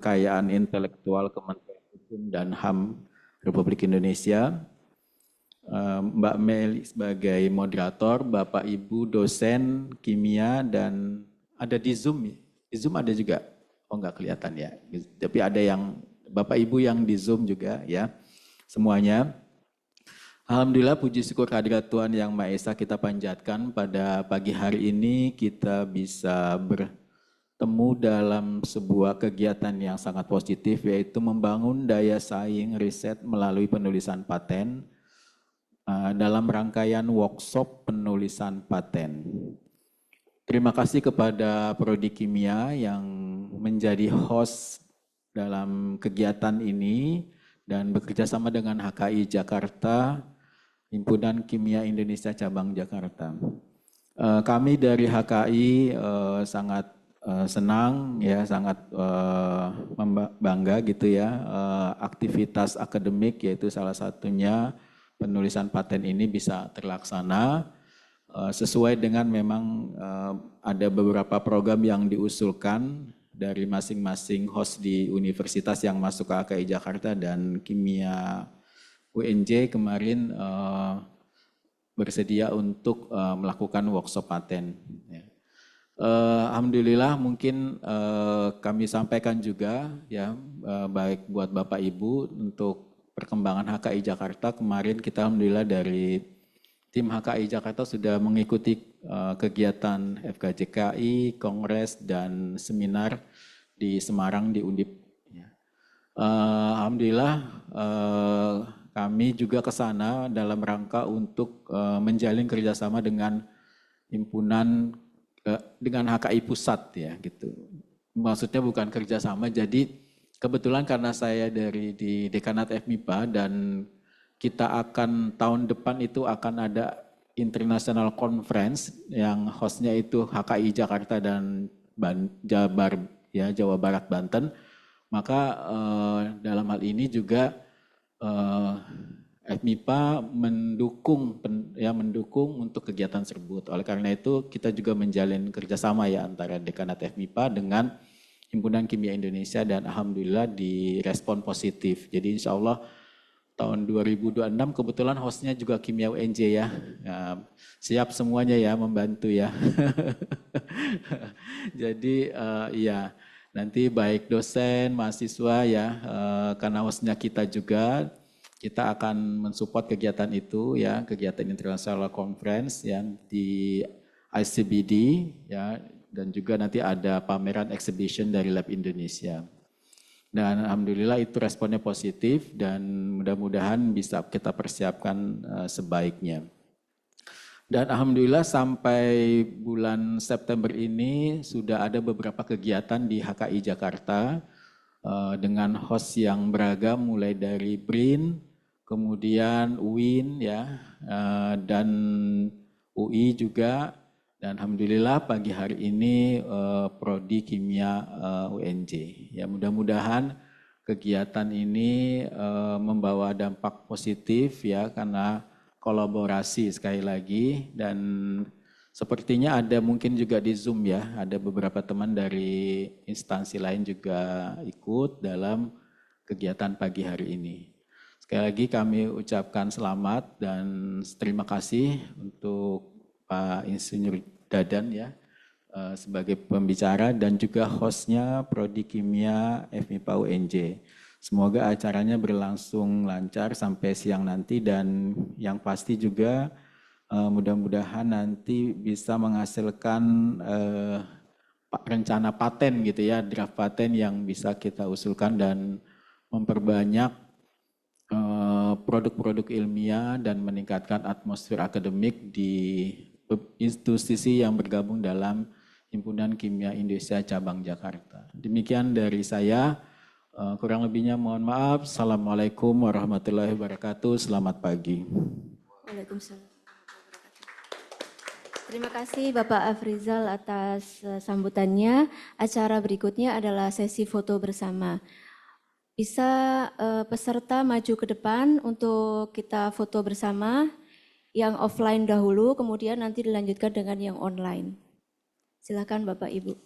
Kekayaan Intelektual Kementerian Hukum dan HAM Republik Indonesia. Mbak Meli sebagai moderator, Bapak Ibu dosen kimia, dan ada di Zoom. Di Zoom ada juga. Oh, nggak kelihatan ya. Tapi ada yang Bapak Ibu yang di Zoom juga ya. Semuanya. Alhamdulillah, puji syukur kehadirat Tuhan Yang Maha Esa kita panjatkan pada pagi hari ini kita bisa bertemu dalam sebuah kegiatan yang sangat positif, yaitu membangun daya saing riset melalui penulisan paten dalam rangkaian workshop penulisan paten. Terima kasih kepada Prodi Kimia yang menjadi host dalam kegiatan ini dan bekerja sama dengan HKI Jakarta, Himpunan Kimia Indonesia Cabang Jakarta. Kami dari HKI sangat senang ya, sangat bangga gitu ya, aktivitas akademik yaitu salah satunya penulisan paten ini bisa terlaksana sesuai dengan memang ada beberapa program yang diusulkan dari masing-masing host di universitas yang masuk ke HKI Jakarta dan Kimia UNJ kemarin bersedia untuk melakukan workshop paten. Alhamdulillah mungkin kami sampaikan juga ya, baik buat Bapak Ibu untuk perkembangan HKI Jakarta. Kemarin kita alhamdulillah dari tim HKI Jakarta sudah mengikuti kegiatan FKJKI, kongres dan seminar di Semarang di Undip. Alhamdulillah kami juga ke sana dalam rangka untuk menjalin kerjasama dengan himpunan dengan HKI Pusat ya gitu. Maksudnya bukan kerjasama, jadi kebetulan karena saya di Dekanat FMIPA dan kita akan tahun depan itu akan ada International Conference yang hostnya itu HKI Jakarta dan Jawa Barat Banten. Maka dalam hal ini juga FMIPA mendukung untuk kegiatan tersebut. Oleh karena itu kita juga menjalin kerjasama ya antara Dekanat FMIPA dengan Himpunan Kimia Indonesia dan alhamdulillah direspon positif. Jadi insya Allah tahun 2026 kebetulan hostnya juga Kimia UNJ ya. Siap semuanya ya membantu ya. Jadi ya nanti baik dosen, mahasiswa ya, karena hostnya kita juga, kita akan mensupport kegiatan itu ya, kegiatan International Conference yang di ICBD ya, dan juga nanti ada pameran exhibition dari Lab Indonesia. Dan alhamdulillah itu responnya positif dan mudah-mudahan bisa kita persiapkan sebaiknya. Dan alhamdulillah sampai bulan September ini sudah ada beberapa kegiatan di HKI Jakarta dengan host yang beragam mulai dari BRIN, kemudian UIN ya, dan UI juga, dan alhamdulillah pagi hari ini Prodi Kimia UNJ. Ya mudah-mudahan kegiatan ini membawa dampak positif ya, karena kolaborasi sekali lagi, dan sepertinya ada mungkin juga di Zoom ya, ada beberapa teman dari instansi lain juga ikut dalam kegiatan pagi hari ini. Sekali lagi kami ucapkan selamat dan terima kasih untuk Pak Insinyur Dadan ya sebagai pembicara dan juga hostnya Prodi Kimia FMIPA UNJ. Semoga acaranya berlangsung lancar sampai siang nanti dan yang pasti juga mudah-mudahan nanti bisa menghasilkan rencana paten gitu ya, draft paten yang bisa kita usulkan dan memperbanyak produk-produk ilmiah dan meningkatkan atmosfer akademik di institusi yang bergabung dalam Himpunan Kimia Indonesia Cabang Jakarta. Demikian dari saya. Kurang lebihnya mohon maaf. Assalamualaikum warahmatullahi wabarakatuh. Selamat pagi. Waalaikumsalam. Terima kasih Bapak Afrizal atas sambutannya. Acara berikutnya adalah sesi foto bersama. Bisa peserta maju ke depan untuk kita foto bersama. Yang offline dahulu, kemudian nanti dilanjutkan dengan yang online. Silakan Bapak Ibu.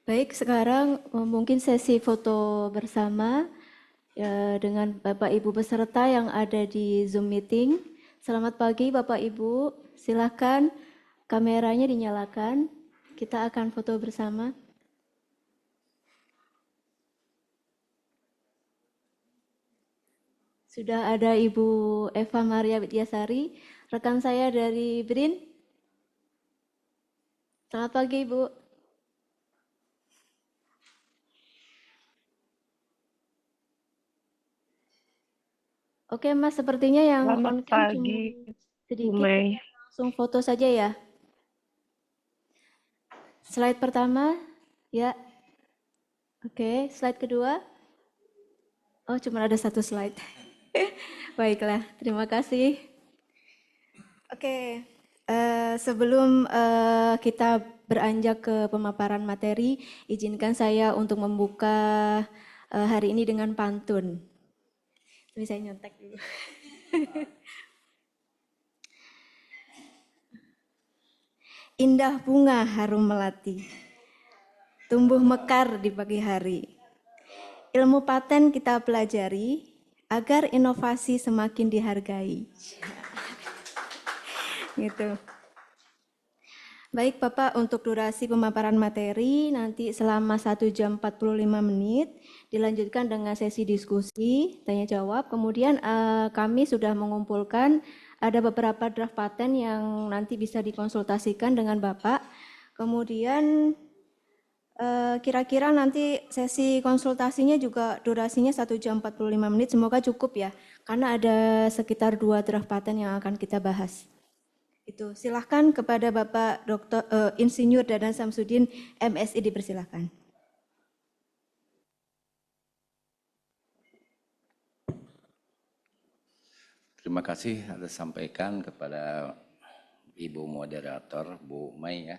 Baik, sekarang mungkin sesi foto bersama ya, dengan Bapak Ibu peserta yang ada di Zoom meeting. Selamat pagi Bapak Ibu, silakan kameranya dinyalakan. Kita akan foto bersama. Sudah ada Ibu Eva Maria Widyasari, rekan saya dari BRIN. Selamat pagi Ibu. Oke Mas, sepertinya yang Selamat on cam cuma pagi, Bu sedikit, Mei. kita langsung foto saja ya. Slide pertama, ya. Oke, slide kedua. Oh, cuma ada satu slide. Baiklah, terima kasih. Oke, sebelum kita beranjak ke pemaparan materi, izinkan saya untuk membuka hari ini dengan pantun. Tapi saya nyontek dulu. Indah bunga harum melati, tumbuh mekar di pagi hari. Ilmu paten kita pelajari agar inovasi semakin dihargai. Gitu. Baik Bapak, untuk durasi pemaparan materi nanti selama 1 jam 45 menit, dilanjutkan dengan sesi diskusi, tanya jawab. Kemudian kami sudah mengumpulkan ada beberapa draft paten yang nanti bisa dikonsultasikan dengan Bapak. Kemudian kira-kira nanti sesi konsultasinya juga durasinya 1 jam 45 menit, semoga cukup ya, karena ada sekitar 2 draft paten yang akan kita bahas. Itu, silahkan kepada Bapak Dr. Insinyur Dadan Samsudin, MSI, dipersilahkan. Terima kasih atas sampaikan kepada Ibu Moderator, Bu Mei ya.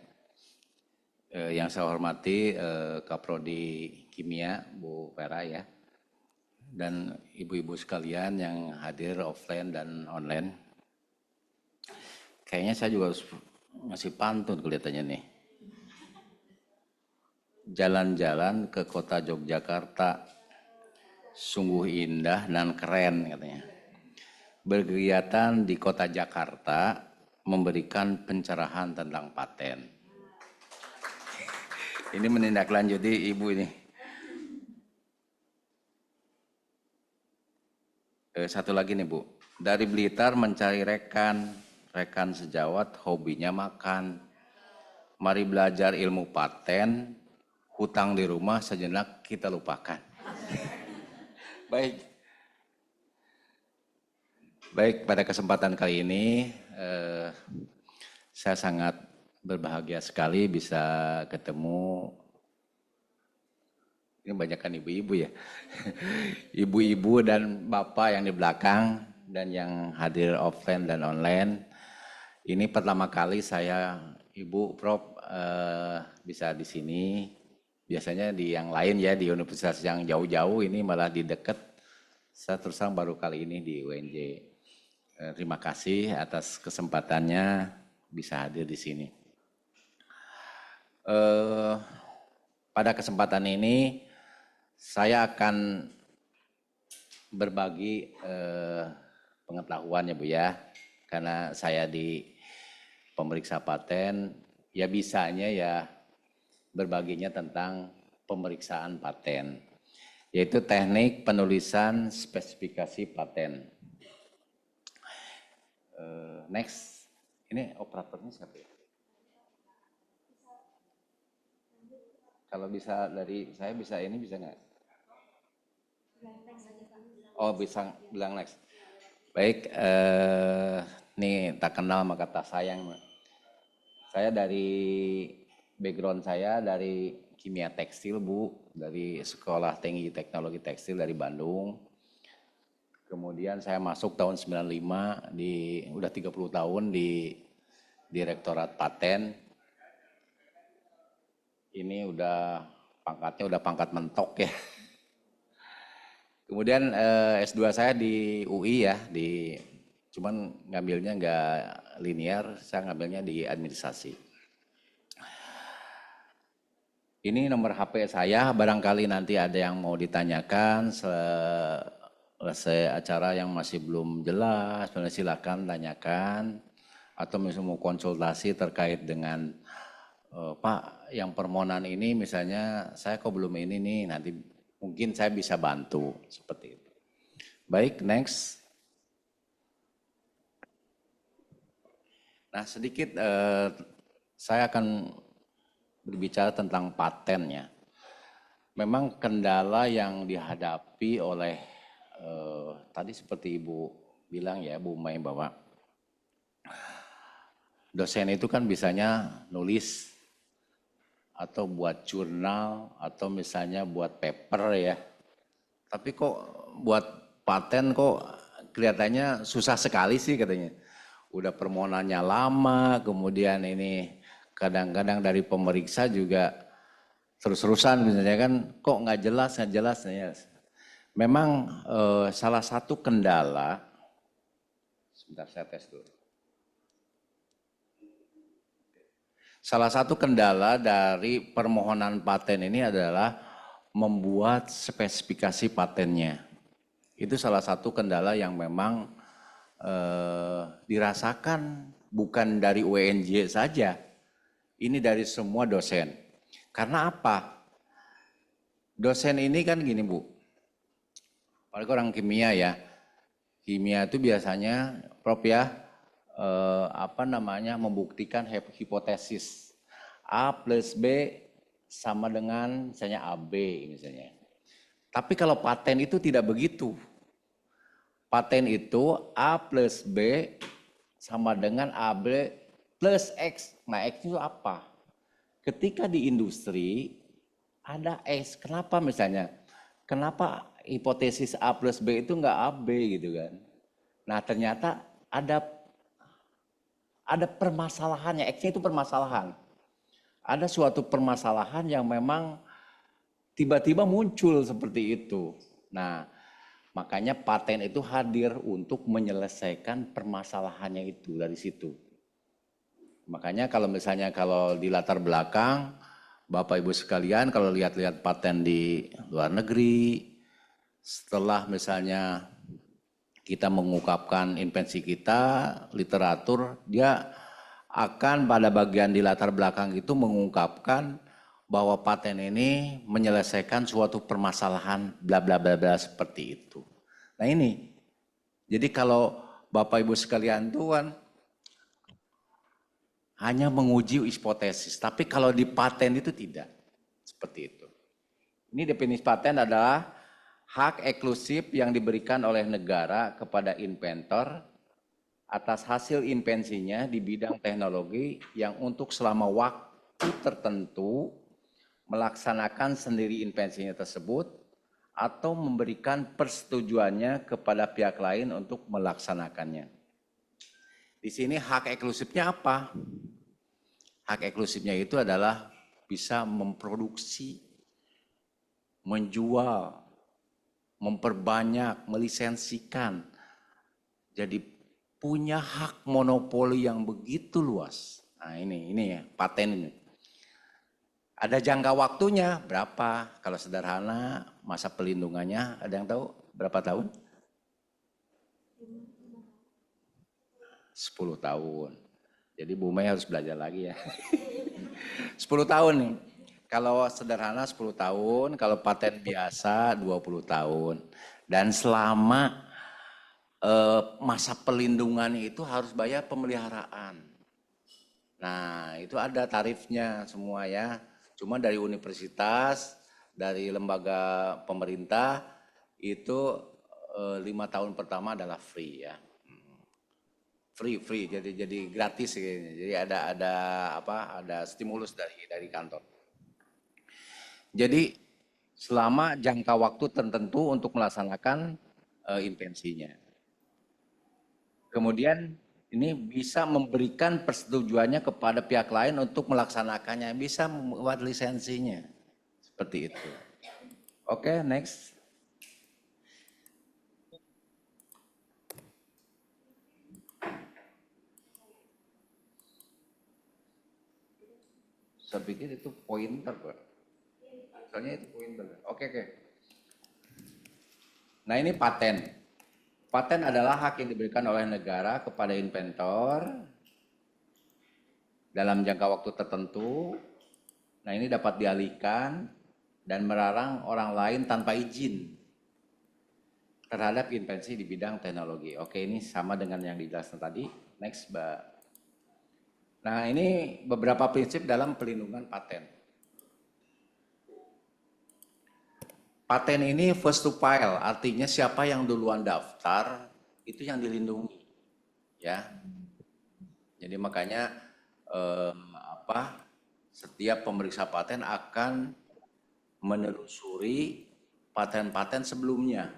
Yang saya hormati Kaprodi Kimia, Bu Vera ya. Dan ibu-ibu sekalian yang hadir offline dan online. Kayaknya saya juga harus ngasih pantun kelihatannya nih. Jalan-jalan ke kota Yogyakarta, sungguh indah dan keren katanya. Berkegiatan di kota Jakarta, memberikan pencerahan tentang paten. Ini menindaklanjuti ibu ini. Satu lagi nih Bu, dari Blitar mencari rekan sejawat, hobinya makan. Mari belajar ilmu paten, hutang di rumah sejenak kita lupakan. Baik, pada kesempatan kali ini saya sangat berbahagia sekali bisa ketemu. Ini banyak kan ibu-ibu ya. Ibu-ibu dan bapak yang di belakang dan yang hadir offline dan online. Ini pertama kali saya, Ibu Prof, bisa di sini. Biasanya di yang lain ya, di universitas yang jauh-jauh, ini malah di dekat. Saya terus terang baru kali ini di UNJ. Terima kasih atas kesempatannya bisa hadir di sini. Pada kesempatan ini saya akan berbagi pengetahuan ya Bu ya, karena saya di pemeriksa paten, ya bisanya ya berbaginya tentang pemeriksaan paten, yaitu teknik penulisan spesifikasi paten. Next, ini operatornya siapa ya? Kalau bisa dari saya bisa ini bisa nggak? Oh bisa bilang next. Baik, nih tak kenal maka tak sayang. Saya dari background saya dari kimia tekstil Bu, dari Sekolah Tinggi Teknologi Tekstil dari Bandung. Kemudian saya masuk tahun 95 udah 30 tahun di Direktorat Paten. Ini udah pangkatnya udah pangkat mentok ya. Kemudian S2 saya di UI ya, cuman ngambilnya nggak linear, saya ngambilnya di administrasi. Ini nomor HP saya, barangkali nanti ada yang mau ditanyakan selesai acara yang masih belum jelas, silakan tanyakan. Atau misalnya mau konsultasi terkait dengan Pak, yang permohonan ini misalnya saya kok belum ini nih, nanti mungkin saya bisa bantu seperti itu. Baik, next. Nah, sedikit saya akan berbicara tentang paten ya. Memang kendala yang dihadapi oleh tadi seperti Ibu bilang ya, Bu Mai, bahwa dosen itu kan bisanya nulis atau buat jurnal atau misalnya buat paper ya. Tapi kok buat paten kok kelihatannya susah sekali sih katanya. Udah permohonannya lama, kemudian ini kadang-kadang dari pemeriksa juga terus-terusan misalnya kan kok nggak jelas. Ya. Memang salah satu kendala, sebentar saya tes dulu. Salah satu kendala dari permohonan paten ini adalah membuat spesifikasi patennya. Itu salah satu kendala yang memang dirasakan bukan dari UNJ saja, ini dari semua dosen. Karena apa? Dosen ini kan gini Bu, apalagi orang kimia ya, kimia itu biasanya Prof ya, membuktikan hipotesis A plus B sama dengan misalnya AB misalnya. Tapi kalau paten itu tidak begitu. Paten itu A plus B sama dengan AB plus X. Nah, X itu apa? Ketika di industri ada X. Kenapa misalnya? Kenapa hipotesis A plus B itu enggak AB gitu kan? Nah, ternyata ada permasalahannya. X-nya itu permasalahan. Ada suatu permasalahan yang memang tiba-tiba muncul seperti itu. Nah, makanya paten itu hadir untuk menyelesaikan permasalahannya itu dari situ. Makanya kalau misalnya kalau di latar belakang, Bapak Ibu sekalian kalau lihat-lihat paten di luar negeri, setelah misalnya kita mengungkapkan invensi kita, literatur, dia akan pada bagian di latar belakang itu mengungkapkan bahwa paten ini menyelesaikan suatu permasalahan bla bla bla bla seperti itu. Nah ini, jadi kalau Bapak Ibu sekalian itu kan hanya menguji hipotesis, tapi kalau di paten itu tidak seperti itu. Ini definisi paten adalah hak eksklusif yang diberikan oleh negara kepada inventor atas hasil invensinya di bidang teknologi yang untuk selama waktu tertentu melaksanakan sendiri invensinya tersebut atau memberikan persetujuannya kepada pihak lain untuk melaksanakannya. Di sini hak eksklusifnya apa? Hak eksklusifnya itu adalah bisa memproduksi, menjual, memperbanyak, melisensikan. Jadi punya hak monopoli yang begitu luas. Nah ini ya paten ini. Ada jangka waktunya berapa? Kalau sederhana masa pelindungannya ada yang tahu berapa tahun? 10 tahun. Jadi Bu Mei harus belajar lagi ya. 10 tahun nih. Kalau sederhana 10 tahun, kalau paten biasa 20 tahun. Dan selama masa pelindungan itu harus bayar pemeliharaan. Nah itu ada tarifnya semua ya. Cuma dari universitas, dari lembaga pemerintah itu 5 tahun pertama adalah free ya. Free jadi gratis gitu. Jadi ada stimulus dari kantor. Jadi selama jangka waktu tertentu untuk melaksanakan invensinya. Kemudian ini bisa memberikan persetujuannya kepada pihak lain untuk melaksanakannya, bisa membuat lisensinya. Seperti itu. Oke, next. Saya pikir itu pointer, Pak. pointernya itu pointer. Oke. Nah ini paten. Paten adalah hak yang diberikan oleh negara kepada inventor dalam jangka waktu tertentu. Nah ini dapat dialihkan dan melarang orang lain tanpa izin terhadap invensi di bidang teknologi. Oke, ini sama dengan yang dijelaskan tadi. Next, Mbak. Nah, ini beberapa prinsip dalam pelindungan paten. Paten ini first to file, artinya siapa yang duluan daftar itu yang dilindungi, ya. Jadi makanya setiap pemeriksa paten akan menelusuri paten-paten sebelumnya.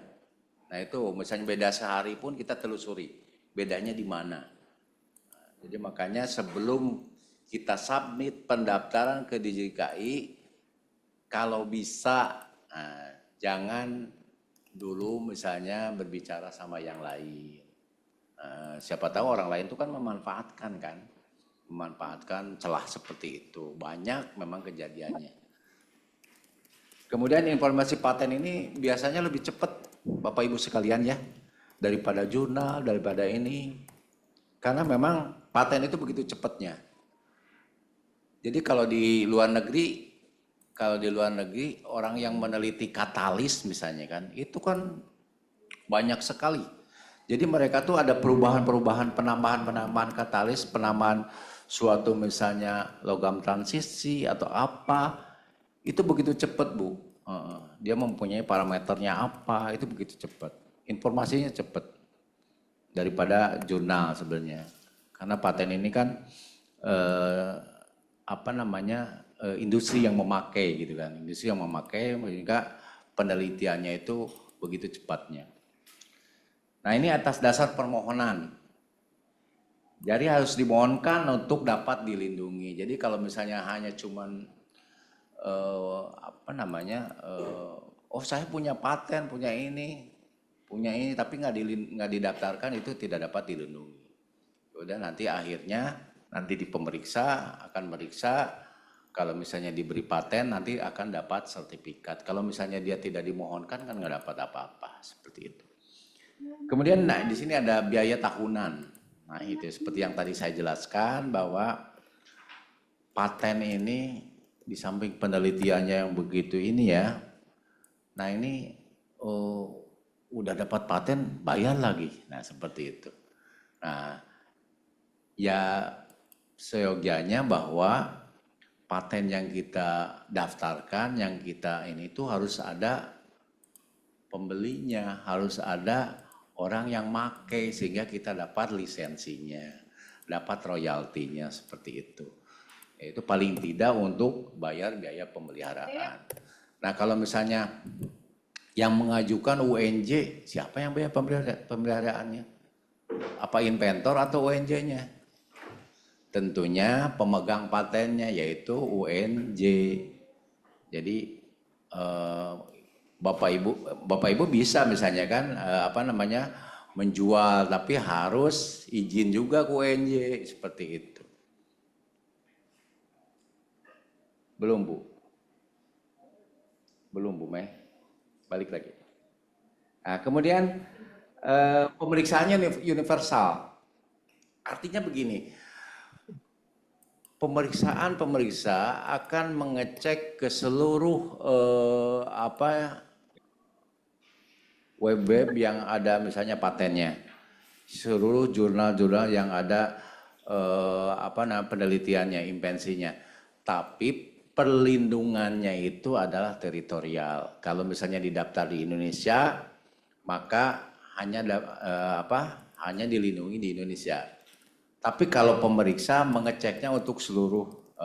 Nah itu misalnya beda sehari pun kita telusuri bedanya di mana. Jadi makanya sebelum kita submit pendaftaran ke DJKI, kalau bisa jangan dulu misalnya berbicara sama yang lain. Siapa tahu orang lain itu kan memanfaatkan celah seperti itu. Banyak memang kejadiannya. Kemudian informasi paten ini biasanya lebih cepat Bapak Ibu sekalian ya, daripada jurnal, daripada ini. Karena memang paten itu begitu cepatnya. Jadi kalau di luar negeri orang yang meneliti katalis misalnya kan, itu kan banyak sekali. Jadi mereka tuh ada perubahan-perubahan, penambahan katalis, penambahan suatu misalnya logam transisi atau apa, itu begitu cepat Bu. Dia mempunyai parameternya apa, itu begitu cepat. Informasinya cepat daripada jurnal sebenarnya. Karena paten ini kan industri yang memakai gitu kan. Industri yang memakai sehingga penelitiannya itu begitu cepatnya. Nah ini atas dasar permohonan. Jadi harus dimohonkan untuk dapat dilindungi. Jadi kalau misalnya hanya cuman saya punya paten, punya ini, tapi nggak didaftarkan, itu tidak dapat dilindungi. Udah nanti akhirnya di pemeriksa akan meriksa, kalau misalnya diberi paten nanti akan dapat sertifikat. Kalau misalnya dia tidak dimohonkan kan nggak dapat apa-apa seperti itu. Kemudian di sini ada biaya tahunan. Nah itu seperti yang tadi saya jelaskan bahwa paten ini di samping penelitiannya yang begitu ini ya, nah ini udah dapat paten bayar lagi, nah seperti itu. Nah ya seyogianya bahwa paten yang kita daftarkan, yang kita ini tuh harus ada pembelinya, harus ada orang yang make sehingga kita dapat lisensinya, dapat royaltinya seperti itu. Itu paling tidak untuk bayar biaya pemeliharaan. Nah kalau misalnya yang mengajukan UNJ, siapa yang bayar pemeliharaannya? Apa inventor atau UNJ-nya? Tentunya pemegang patennya yaitu UNJ. Jadi Bapak Ibu bisa misalnya kan menjual, tapi harus izin juga ke UNJ seperti itu. Belum Bu Meh, balik lagi. Nah, kemudian pemeriksaannya universal. Artinya begini, pemeriksa akan mengecek ke seluruh web yang ada misalnya patennya, seluruh jurnal-jurnal yang ada penelitiannya, invensinya. Tapi perlindungannya itu adalah teritorial. Kalau misalnya didaftar di Indonesia, maka hanya dilindungi di Indonesia. Tapi kalau pemeriksa mengeceknya untuk seluruh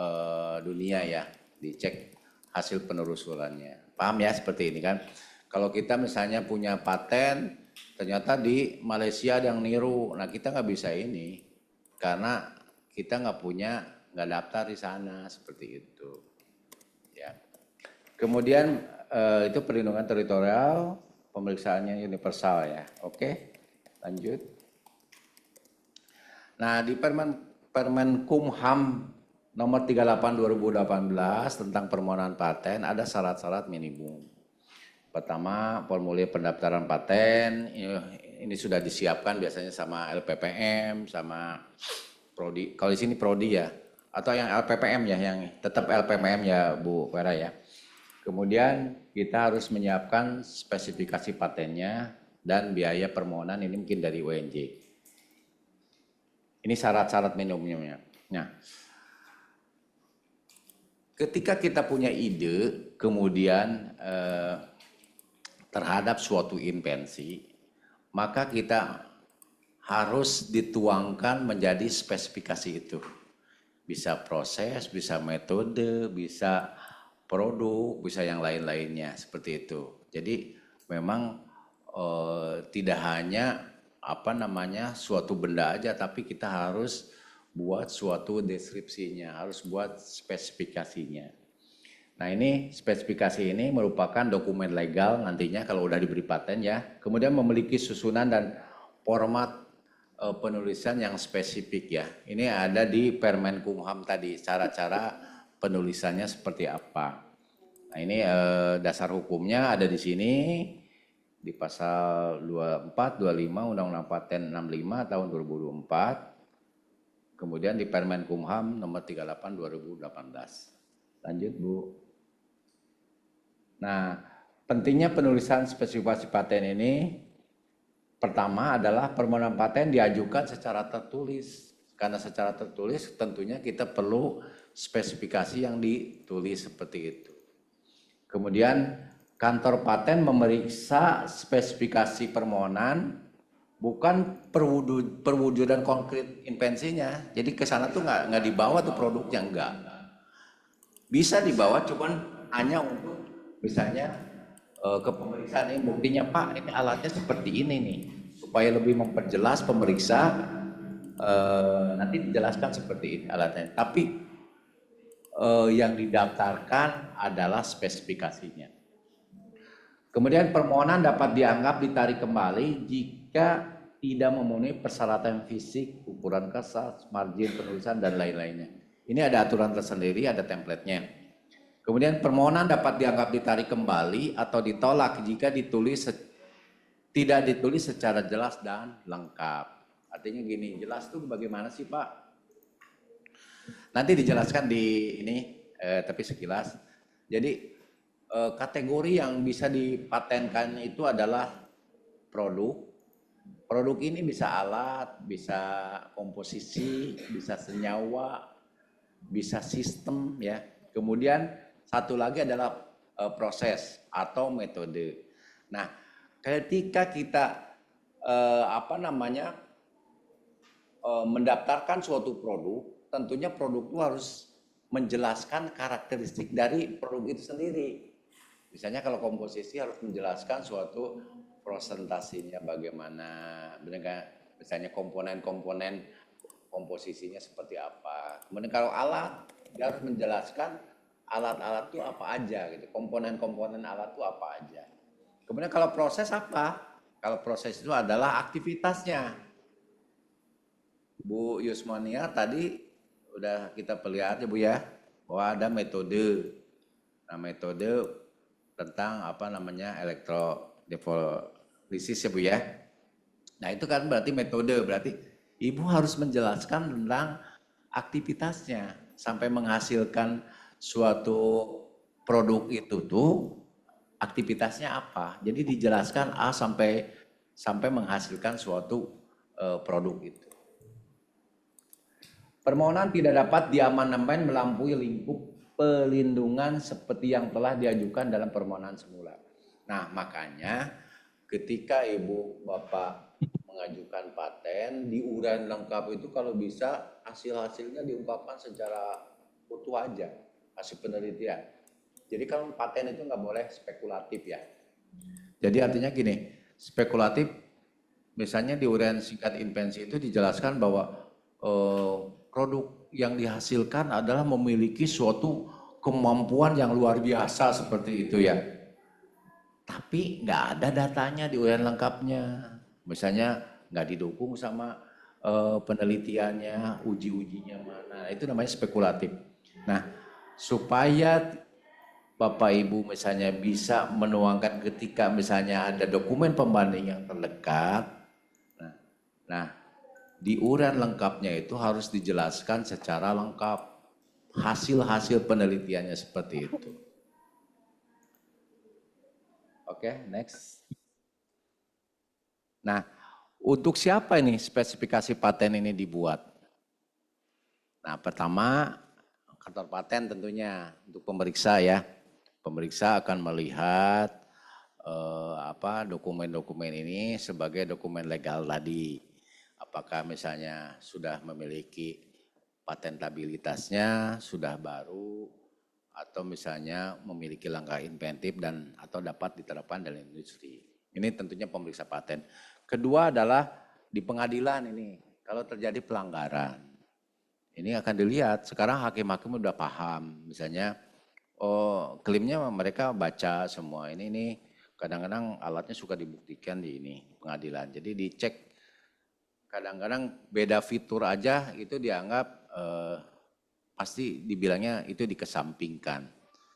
dunia ya, dicek hasil penelusurannya. Paham ya seperti ini kan? Kalau kita misalnya punya paten, ternyata di Malaysia ada yang niru, nah kita nggak bisa ini, karena kita nggak daftar di sana seperti itu. Ya. Kemudian itu perlindungan teritorial, pemeriksaannya universal ya. Oke, lanjut. Nah di Permen Kumham nomor 38 2018 tentang permohonan paten ada syarat-syarat minimum. Pertama, formulir pendaftaran paten ini sudah disiapkan biasanya sama LPPM, sama Prodi. Kalau di sini Prodi ya, atau yang LPPM ya, yang tetap LPPM ya Bu Vera ya. Kemudian kita harus menyiapkan spesifikasi patennya dan biaya permohonan ini mungkin dari UNJ. Ini syarat-syarat minimumnya. Nah, ketika kita punya ide, kemudian terhadap suatu invensi, maka kita harus dituangkan menjadi spesifikasi itu. Bisa proses, bisa metode, bisa produk, bisa yang lain-lainnya seperti itu. Jadi memang tidak hanya suatu benda aja, tapi kita harus buat suatu deskripsinya, harus buat spesifikasinya. Nah ini spesifikasi ini merupakan dokumen legal nantinya kalau udah diberi paten ya. Kemudian memiliki susunan dan format penulisan yang spesifik ya. Ini ada di Permenkumham tadi, cara-cara penulisannya seperti apa. Nah ini dasar hukumnya ada di sini di pasal 24, 25 Undang-Undang Paten 65 tahun 2024. Kemudian di Permenkumham nomor 38 2018. Lanjut Bu. Nah, pentingnya penulisan spesifikasi paten ini pertama adalah permohonan paten diajukan secara tertulis. Karena secara tertulis tentunya kita perlu spesifikasi yang ditulis seperti itu. Kemudian kantor paten memeriksa spesifikasi permohonan bukan perwujudan konkret invensinya. Jadi ke sana tuh nggak dibawa tuh produknya, enggak. Bisa dibawa cuman hanya untuk misalnya ke pemeriksaan ini buktinya Pak ini alatnya seperti ini nih supaya lebih memperjelas pemeriksa nanti dijelaskan seperti ini alatnya tapi yang didaftarkan adalah spesifikasinya. Kemudian permohonan dapat dianggap ditarik kembali jika tidak memenuhi persyaratan fisik, ukuran kertas, margin penulisan dan lain-lainnya. Ini ada aturan tersendiri, ada template-nya. Kemudian permohonan dapat dianggap ditarik kembali atau ditolak jika tidak ditulis secara jelas dan lengkap. Artinya gini, jelas tuh bagaimana sih Pak? Nanti dijelaskan di ini, tapi sekilas. Jadi kategori yang bisa dipatenkan itu adalah produk. Produk ini bisa alat, bisa komposisi, bisa senyawa, bisa sistem ya. Kemudian satu lagi adalah proses atau metode. Nah, ketika kita mendaftarkan suatu produk, tentunya produk itu harus menjelaskan karakteristik dari produk itu sendiri. Misalnya kalau komposisi harus menjelaskan suatu presentasinya bagaimana, misalnya komponen-komponen komposisinya seperti apa. Kemudian kalau alat, dia harus menjelaskan alat-alat itu apa aja gitu, komponen-komponen alat itu apa aja. Kemudian kalau proses apa? Kalau proses itu adalah aktivitasnya. Bu Yusmania tadi udah kita perlihat ya Bu ya, bahwa ada metode. Nah metode tentang elektrodefolisis ya Bu ya. Nah itu kan berarti metode, berarti Ibu harus menjelaskan tentang aktivitasnya sampai menghasilkan suatu produk itu tuh aktivitasnya apa. Jadi dijelaskan A sampai menghasilkan suatu produk itu. Permohonan tidak dapat diamandemen melampaui lingkup pelindungan seperti yang telah diajukan dalam permohonan semula. Nah, makanya ketika Ibu Bapak mengajukan paten, di uraian lengkap itu kalau bisa hasil-hasilnya diungkapkan secara utuh aja. Hasil penelitian. Jadi kalau paten itu nggak boleh spekulatif ya. Jadi artinya gini, spekulatif misalnya di uraian singkat invensi itu dijelaskan bahwa produk yang dihasilkan adalah memiliki suatu kemampuan yang luar biasa seperti itu ya. Tapi nggak ada datanya di uraian lengkapnya. Misalnya nggak didukung sama penelitiannya, uji-ujinya mana, itu namanya spekulatif. Nah, supaya Bapak Ibu misalnya bisa menuangkan ketika misalnya ada dokumen pembanding yang terdekat, nah di uraian lengkapnya itu harus dijelaskan secara lengkap hasil-hasil penelitiannya seperti itu. Oke, next. Nah, untuk siapa ini spesifikasi paten ini dibuat? Nah, pertama kantor paten tentunya untuk pemeriksa ya. Pemeriksa akan melihat dokumen-dokumen ini sebagai dokumen legal tadi. Apakah misalnya sudah memiliki patentabilitasnya, sudah baru, atau misalnya memiliki langkah inventif dan atau dapat diterapkan dalam industri. Ini tentunya pemeriksa paten. Kedua adalah di pengadilan ini, kalau terjadi pelanggaran. Ini akan dilihat, sekarang hakim-hakim udah paham, misalnya klaimnya mereka baca semua, ini kadang-kadang alatnya suka dibuktikan di ini pengadilan. Jadi dicek, kadang-kadang beda fitur aja itu dianggap pasti dibilangnya itu dikesampingkan.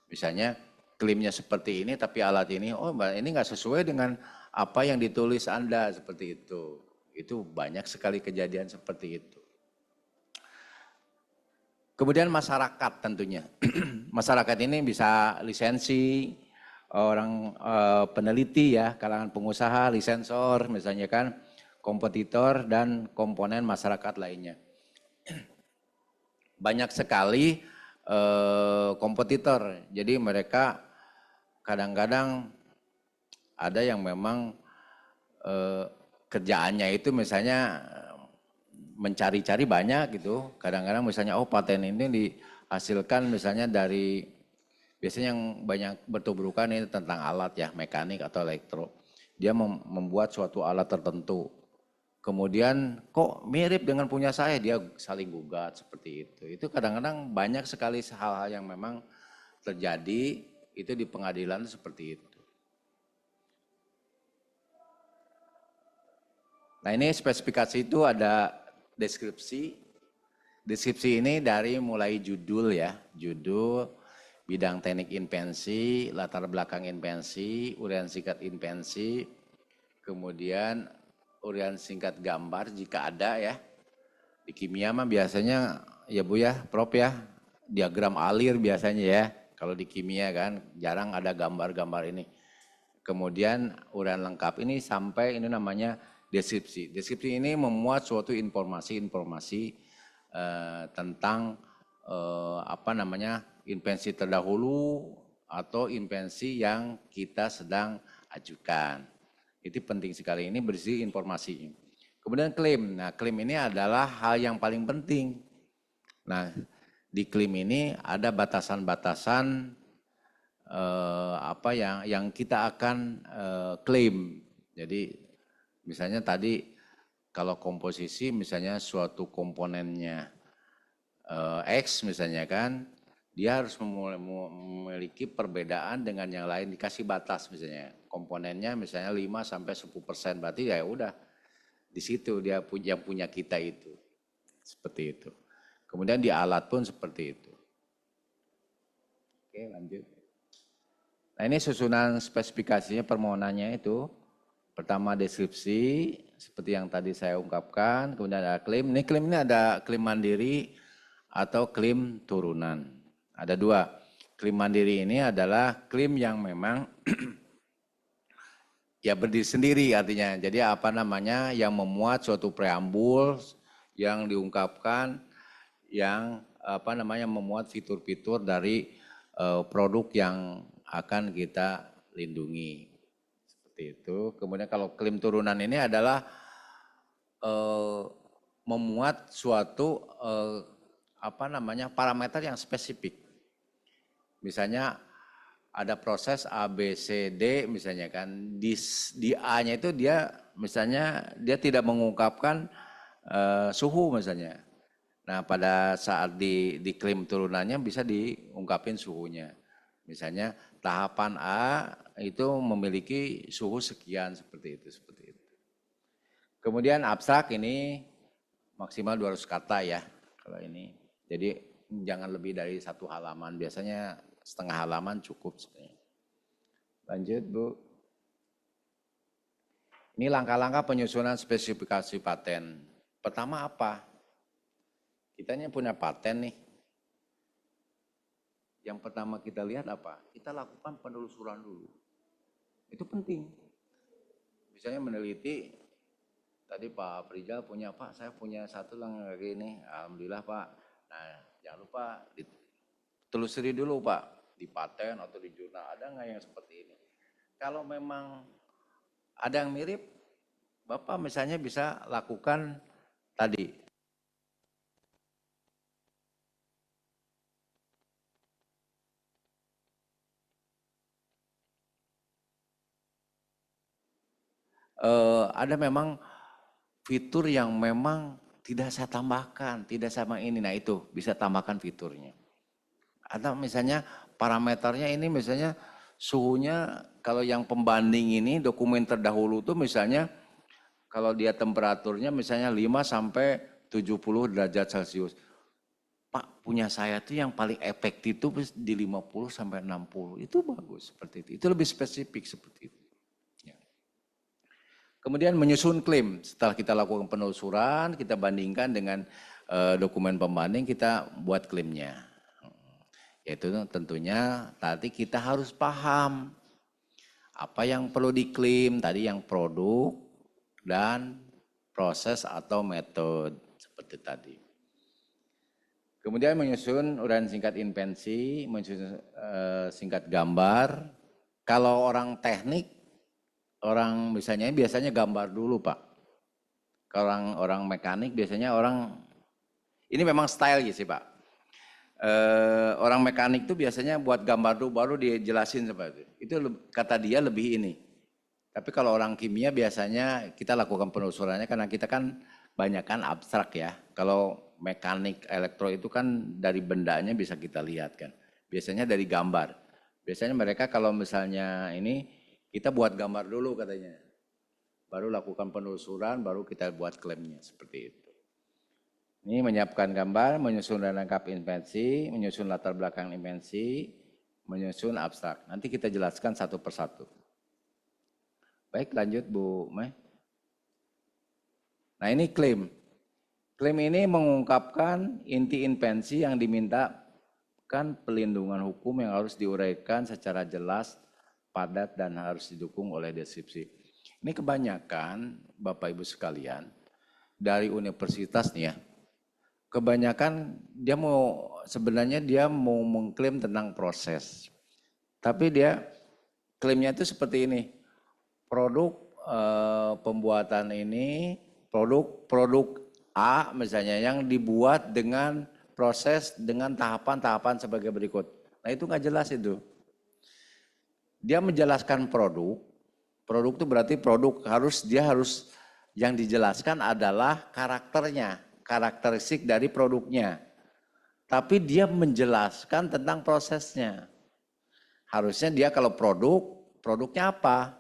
Misalnya klaimnya seperti ini tapi alat ini, ini nggak sesuai dengan apa yang ditulis Anda seperti itu. Itu banyak sekali kejadian seperti itu. Kemudian masyarakat tentunya. Masyarakat ini bisa lisensi, orang peneliti ya, kalangan pengusaha, lisensor misalnya kan, kompetitor dan komponen masyarakat lainnya. Banyak sekali kompetitor. Jadi mereka kadang-kadang ada yang memang kerjaannya itu misalnya mencari-cari banyak gitu. Kadang-kadang misalnya paten ini dihasilkan misalnya dari, biasanya yang banyak bertuburukan ini tentang alat ya, mekanik atau elektro. Dia membuat suatu alat tertentu. Kemudian kok mirip dengan punya saya, dia saling gugat seperti itu. Itu kadang-kadang banyak sekali hal-hal yang memang terjadi itu di pengadilan seperti itu. Nah ini spesifikasi itu ada deskripsi. Deskripsi ini dari mulai judul ya, judul, bidang teknik invensi, latar belakang invensi, uraian singkat invensi, kemudian uraian singkat gambar jika ada ya. Di kimia mah biasanya ya Bu ya, Prof ya, diagram alir biasanya ya. Kalau di kimia kan jarang ada gambar-gambar ini. Kemudian uraian lengkap ini sampai ini namanya deskripsi. Deskripsi ini memuat suatu informasi-informasi tentang invensi terdahulu atau invensi yang kita sedang ajukan. Itu penting sekali, ini berisi informasi. Kemudian klaim. Nah, klaim ini adalah hal yang paling penting. Nah, di klaim ini ada batasan-batasan yang kita akan klaim. Jadi misalnya tadi kalau komposisi misalnya suatu komponennya X misalnya kan, dia harus memiliki perbedaan dengan yang lain, dikasih batas misalnya. Komponennya misalnya 5 sampai 10%, berarti ya udah di situ dia punya kita itu. Seperti itu. Kemudian di alat pun seperti itu. Oke, lanjut. Nah, ini susunan spesifikasinya permohonannya itu. Pertama deskripsi seperti yang tadi saya ungkapkan, kemudian ada klaim. Ini klaim ini ada klaim mandiri atau klaim turunan. Ada dua. Klaim mandiri ini adalah klaim yang memang ya berdiri sendiri artinya. Jadi yang memuat suatu preambul yang diungkapkan yang memuat fitur-fitur dari produk yang akan kita lindungi. Seperti itu. Kemudian kalau klaim turunan ini adalah memuat suatu parameter yang spesifik. Misalnya ada proses A, B, C, D misalnya kan, di A-nya itu dia misalnya dia tidak mengungkapkan suhu misalnya. Nah pada saat di klaim turunannya bisa diungkapin suhunya. Misalnya tahapan A itu memiliki suhu sekian seperti itu. Kemudian abstrak ini maksimal 200 kata ya kalau ini. Jadi jangan lebih dari 1 halaman, biasanya setengah halaman cukup sebenarnya. Lanjut Bu. Ini langkah-langkah penyusunan spesifikasi paten. Pertama apa? Kitanya punya paten nih. Yang pertama kita lihat apa? Kita lakukan penelusuran dulu. Itu penting. Misalnya meneliti, tadi Pak Frijal punya, Pak saya punya satu kayak gini, alhamdulillah Pak. Nah jangan lupa ditelusuri dulu Pak, di paten atau di jurnal, ada nggak yang seperti ini. Kalau memang ada yang mirip, Bapak misalnya bisa lakukan tadi. Ada memang fitur yang memang tidak saya tambahkan, tidak sama ini. Nah itu bisa tambahkan fiturnya. Atau misalnya parameternya ini misalnya suhunya, kalau yang pembanding ini dokumen terdahulu tuh misalnya kalau dia temperaturnya misalnya 5 sampai 70 derajat Celcius. Pak punya saya tuh yang paling efektif itu di 50 sampai 60. Itu bagus seperti itu. Itu lebih spesifik seperti itu. Kemudian menyusun klaim, setelah kita lakukan penelusuran, kita bandingkan dengan dokumen pembanding, kita buat klaimnya. Yaitu tentunya tadi kita harus paham apa yang perlu diklaim, tadi yang produk dan proses atau metode seperti tadi. Kemudian menyusun uraian singkat invensi, menyusun singkat gambar. Kalau orang teknik, orang misalnya biasanya gambar dulu Pak. Kalau orang mekanik biasanya ini memang style gitu sih Pak. Orang mekanik itu biasanya buat gambar dulu baru dijelasin seperti itu. Itu kata dia lebih ini. Tapi kalau orang kimia biasanya kita lakukan penelusurannya karena kita kan banyak kan abstrak ya. Kalau mekanik elektro itu kan dari bendanya bisa kita lihat kan. Biasanya dari gambar. Biasanya mereka kalau misalnya ini kita buat gambar dulu katanya. Baru lakukan penelusuran, baru kita buat klaimnya seperti itu. Ini menyiapkan gambar, menyusun dan lengkap invensi, menyusun latar belakang invensi, menyusun abstrak. Nanti kita jelaskan satu persatu. Baik, lanjut Bu Meh. Nah ini klaim. Klaim ini mengungkapkan inti invensi yang dimintakan pelindungan hukum yang harus diuraikan secara jelas, padat dan harus didukung oleh deskripsi. Ini kebanyakan Bapak Ibu sekalian dari universitas nih ya. Kebanyakan sebenarnya dia mau mengklaim tentang proses. Tapi dia klaimnya itu seperti ini. Produk pembuatan ini, produk A misalnya yang dibuat dengan proses dengan tahapan-tahapan sebagai berikut. Nah itu nggak jelas itu. Dia menjelaskan produk itu berarti dia harus yang dijelaskan adalah karakternya, karakteristik dari produknya. Tapi dia menjelaskan tentang prosesnya. Harusnya dia kalau produknya apa?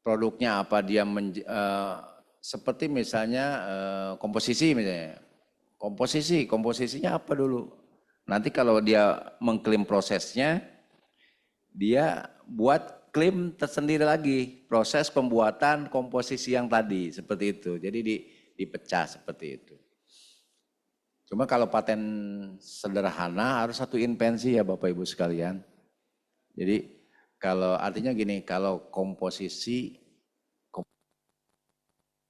Produknya apa dia seperti misalnya komposisi misalnya. Komposisinya apa dulu? Nanti kalau dia mengklaim prosesnya, dia buat klaim tersendiri lagi, proses pembuatan komposisi yang tadi, seperti itu. Jadi dipecah seperti itu. Cuma kalau paten sederhana harus satu invensi ya Bapak Ibu sekalian. Jadi kalau artinya gini, kalau komposisi,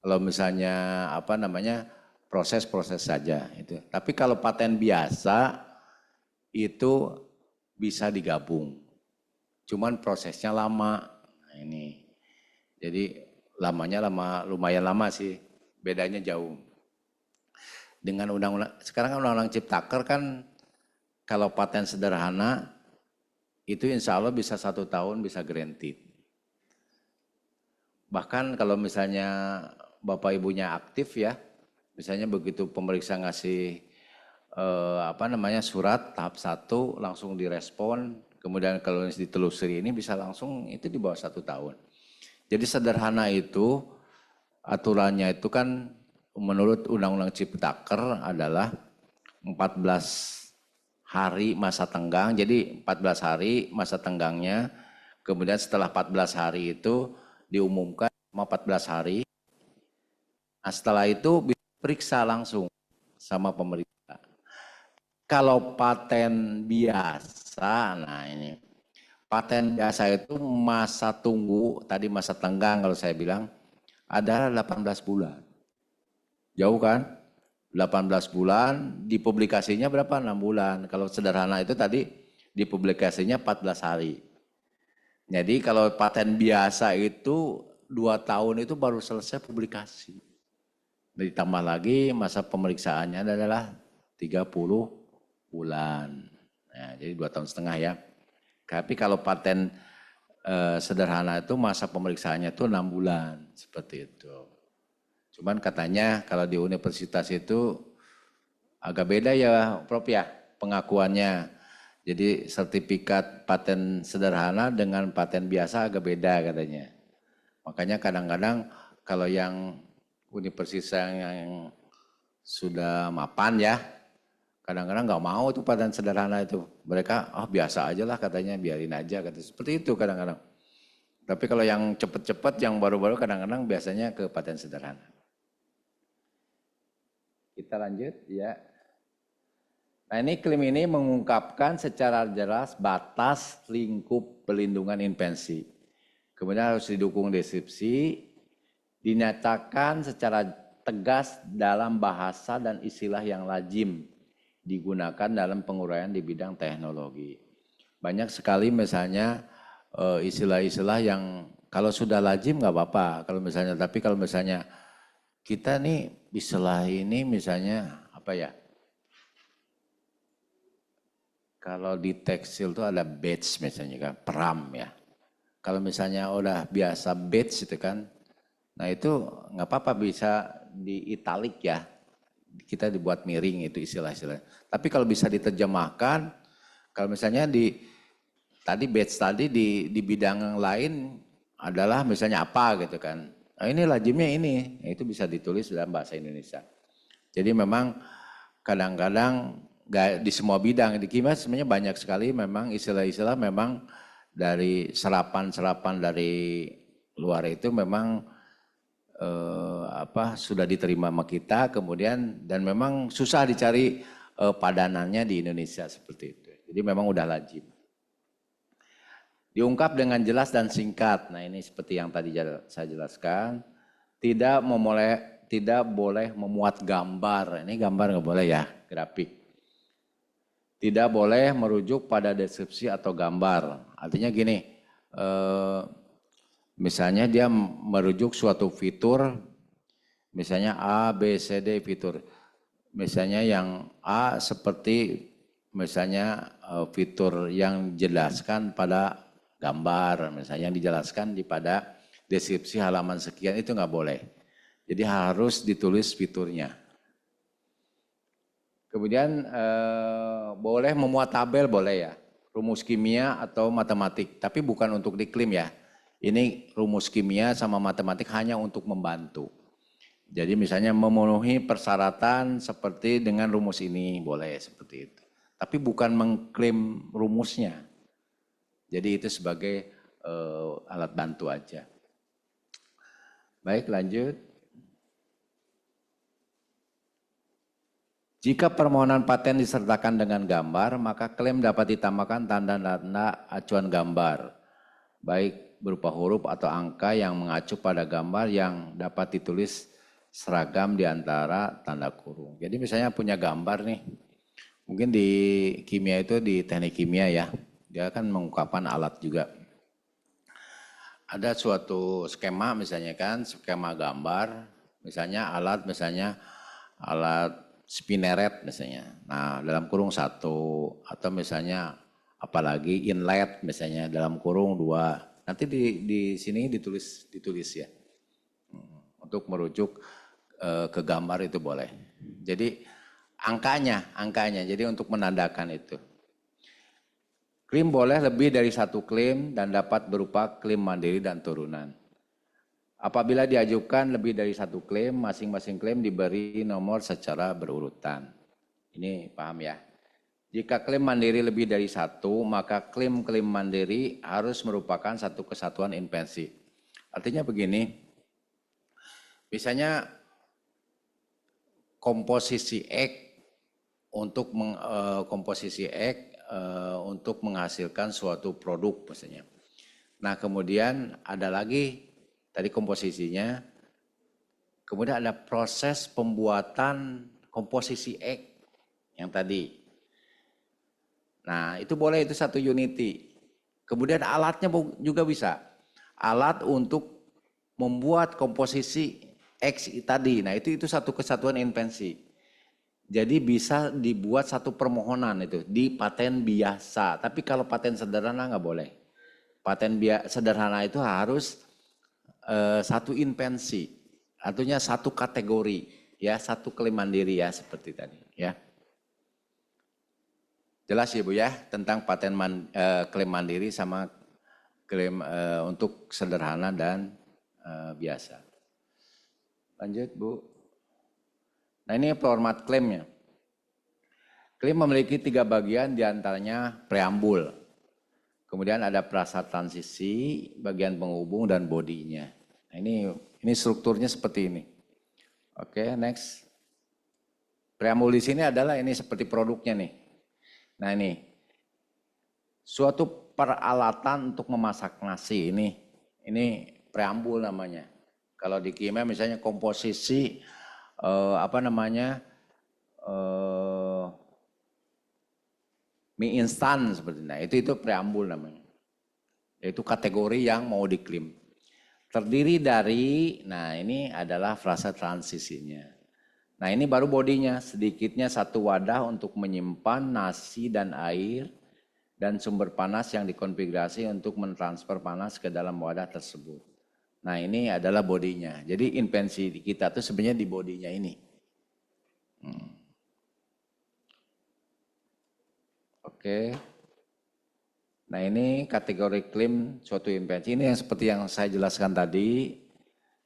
kalau misalnya proses-proses saja itu. Tapi kalau paten biasa itu bisa digabung. Cuman prosesnya lama. Nah ini. Jadi lumayan lama sih. Bedanya jauh. Dengan sekarang kan undang-undang Ciptaker kan kalau paten sederhana itu insya Allah bisa 1 tahun bisa granted. Bahkan kalau misalnya Bapak Ibunya aktif ya, misalnya begitu pemeriksa ngasih surat tahap 1 langsung direspon. Kemudian kalau ditelusuri ini bisa langsung itu di bawah 1 tahun. Jadi sederhana itu aturannya itu kan menurut Undang-Undang Ciptaker adalah 14 hari masa tenggang. Jadi 14 hari masa tenggangnya, kemudian setelah 14 hari itu diumumkan sama 14 hari. Nah setelah itu periksa langsung sama pemerintah. Kalau paten biasa, nah ini paten biasa itu masa tunggu, tadi masa tenggang kalau saya bilang adalah 18 bulan. Jauh kan? 18 bulan, dipublikasinya berapa? 6 bulan. Kalau sederhana itu tadi dipublikasinya 14 hari. Jadi kalau paten biasa itu 2 tahun itu baru selesai publikasi. Ditambah lagi masa pemeriksaannya adalah 30 bulan. Nah, jadi 2,5 tahun ya. Tapi kalau paten sederhana itu masa pemeriksaannya itu 6 bulan. Seperti itu. Cuman katanya kalau di universitas itu agak beda ya Prof ya pengakuannya. Jadi sertifikat paten sederhana dengan paten biasa agak beda katanya. Makanya kadang-kadang kalau yang universitas yang sudah mapan ya, kadang-kadang nggak mau tuh paten sederhana itu. Mereka biasa aja lah katanya, biarin aja katanya. Seperti itu kadang-kadang. Tapi kalau yang cepat-cepat, yang baru-baru kadang-kadang biasanya ke paten sederhana. Kita lanjut ya. Nah ini klaim ini mengungkapkan secara jelas batas lingkup pelindungan invensi. Kemudian harus didukung deskripsi, dinyatakan secara tegas dalam bahasa dan istilah yang lazim digunakan dalam penguraian di bidang teknologi. Banyak sekali misalnya istilah-istilah yang kalau sudah lazim nggak apa-apa, kalau misalnya, tapi kalau misalnya kita nih istilah ini misalnya apa ya? Kalau di tekstil itu ada batch misalnya kan, peram ya. Kalau misalnya udah biasa batch itu kan, nah itu nggak apa-apa bisa di italik ya. Kita dibuat miring itu istilah-istilah. Tapi kalau bisa diterjemahkan, kalau misalnya tadi batch tadi di bidang lain adalah misalnya apa gitu kan. Nah ini lazimnya ini, itu bisa ditulis dalam bahasa Indonesia. Jadi memang kadang-kadang di semua bidang, di kimia sebenarnya banyak sekali memang istilah-istilah memang dari serapan-serapan dari luar itu memang sudah diterima sama kita kemudian dan memang susah dicari padanannya di Indonesia seperti itu. Jadi memang udah lazim. Diungkap dengan jelas dan singkat. Nah ini seperti yang tadi saya jelaskan. Tidak boleh memuat gambar. Ini gambar nggak boleh ya, grafik. Tidak boleh merujuk pada deskripsi atau gambar. Artinya gini, misalnya dia merujuk suatu fitur, misalnya A, B, C, D fitur. Misalnya yang A seperti misalnya fitur yang dijelaskan pada gambar, misalnya yang dijelaskan pada deskripsi halaman sekian itu nggak boleh. Jadi harus ditulis fiturnya. Kemudian boleh memuat tabel boleh ya, rumus kimia atau matematik, tapi bukan untuk diklaim ya. Ini rumus kimia sama matematik hanya untuk membantu. Jadi misalnya memenuhi persyaratan seperti dengan rumus ini boleh seperti itu. Tapi bukan mengklaim rumusnya. Jadi itu sebagai alat bantu aja. Baik lanjut. Jika permohonan paten disertakan dengan gambar, maka klaim dapat ditambahkan tanda-tanda acuan gambar, baik berupa huruf atau angka yang mengacu pada gambar yang dapat ditulis seragam di antara tanda kurung. Jadi misalnya punya gambar nih, mungkin di kimia itu di teknik kimia ya, dia kan mengungkapkan alat juga. Ada suatu skema misalnya kan, skema gambar, misalnya alat spinneret misalnya. Nah dalam kurung 1 atau misalnya apalagi inlet misalnya dalam kurung 2. Nanti di sini ditulis ya. Untuk merujuk ke gambar itu boleh. Jadi angkanya jadi untuk menandakan itu. Klaim boleh lebih dari 1 klaim dan dapat berupa klaim mandiri dan turunan. Apabila diajukan lebih dari satu klaim, masing-masing klaim diberi nomor secara berurutan. Ini paham ya? Jika klaim mandiri lebih dari satu, maka klaim-klaim mandiri harus merupakan satu kesatuan invensi. Artinya begini, misalnya komposisi X untuk menghasilkan suatu produk misalnya. Nah kemudian ada lagi tadi komposisinya, kemudian ada proses pembuatan komposisi X yang tadi. Nah itu boleh, itu satu unity. Kemudian alatnya juga bisa. Alat untuk membuat komposisi X tadi. Nah itu satu kesatuan invensi. Jadi bisa dibuat satu permohonan itu di paten biasa. Tapi kalau paten sederhana nggak boleh. Paten sederhana itu harus satu invensi. Artinya satu kategori, ya satu klaim mandiri ya seperti tadi. Ya. Jelas ya Bu ya tentang paten klaim mandiri sama klaim untuk sederhana dan biasa. Lanjut Bu. Nah ini format klaimnya. Klaim memiliki 3 bagian, diantaranya preambul. Kemudian ada prasyarat transisi, bagian penghubung dan bodinya. Nah ini strukturnya seperti ini. Oke, next. Preambul di sini adalah ini seperti produknya nih. Nah ini suatu peralatan untuk memasak nasi ini preambul namanya. Kalau di kimia misalnya komposisi mie instan seperti itu preambul namanya. Yaitu kategori yang mau diklaim. Terdiri dari, nah ini adalah frasa transisinya. Nah ini baru bodinya, sedikitnya satu wadah untuk menyimpan nasi dan air dan sumber panas yang dikonfigurasi untuk mentransfer panas ke dalam wadah tersebut. Nah ini adalah bodinya. Jadi invensi kita tuh sebenarnya di bodinya ini. Oke. Nah ini kategori klaim suatu invensi. Ini yang seperti yang saya jelaskan tadi.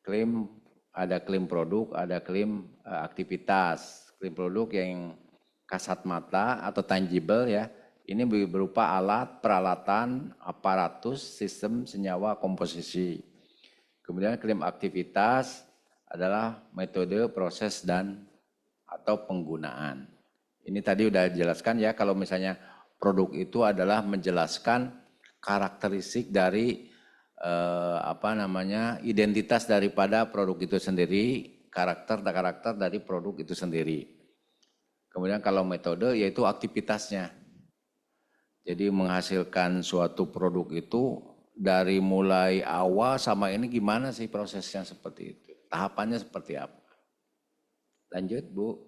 Klaim, ada klaim produk, ada klaim aktivitas. Klaim produk yang kasat mata atau tangible ya. Ini berupa alat, peralatan, aparatus, sistem, senyawa, komposisi. Kemudian klaim aktivitas adalah metode, proses, dan atau penggunaan. Ini tadi udah dijelaskan ya, kalau misalnya produk itu adalah menjelaskan karakteristik dari identitas daripada produk itu sendiri, karakter dari produk itu sendiri. Kemudian kalau metode yaitu aktivitasnya. Jadi menghasilkan suatu produk itu dari mulai awal sama ini gimana sih prosesnya seperti itu. Tahapannya seperti apa. Lanjut Bu.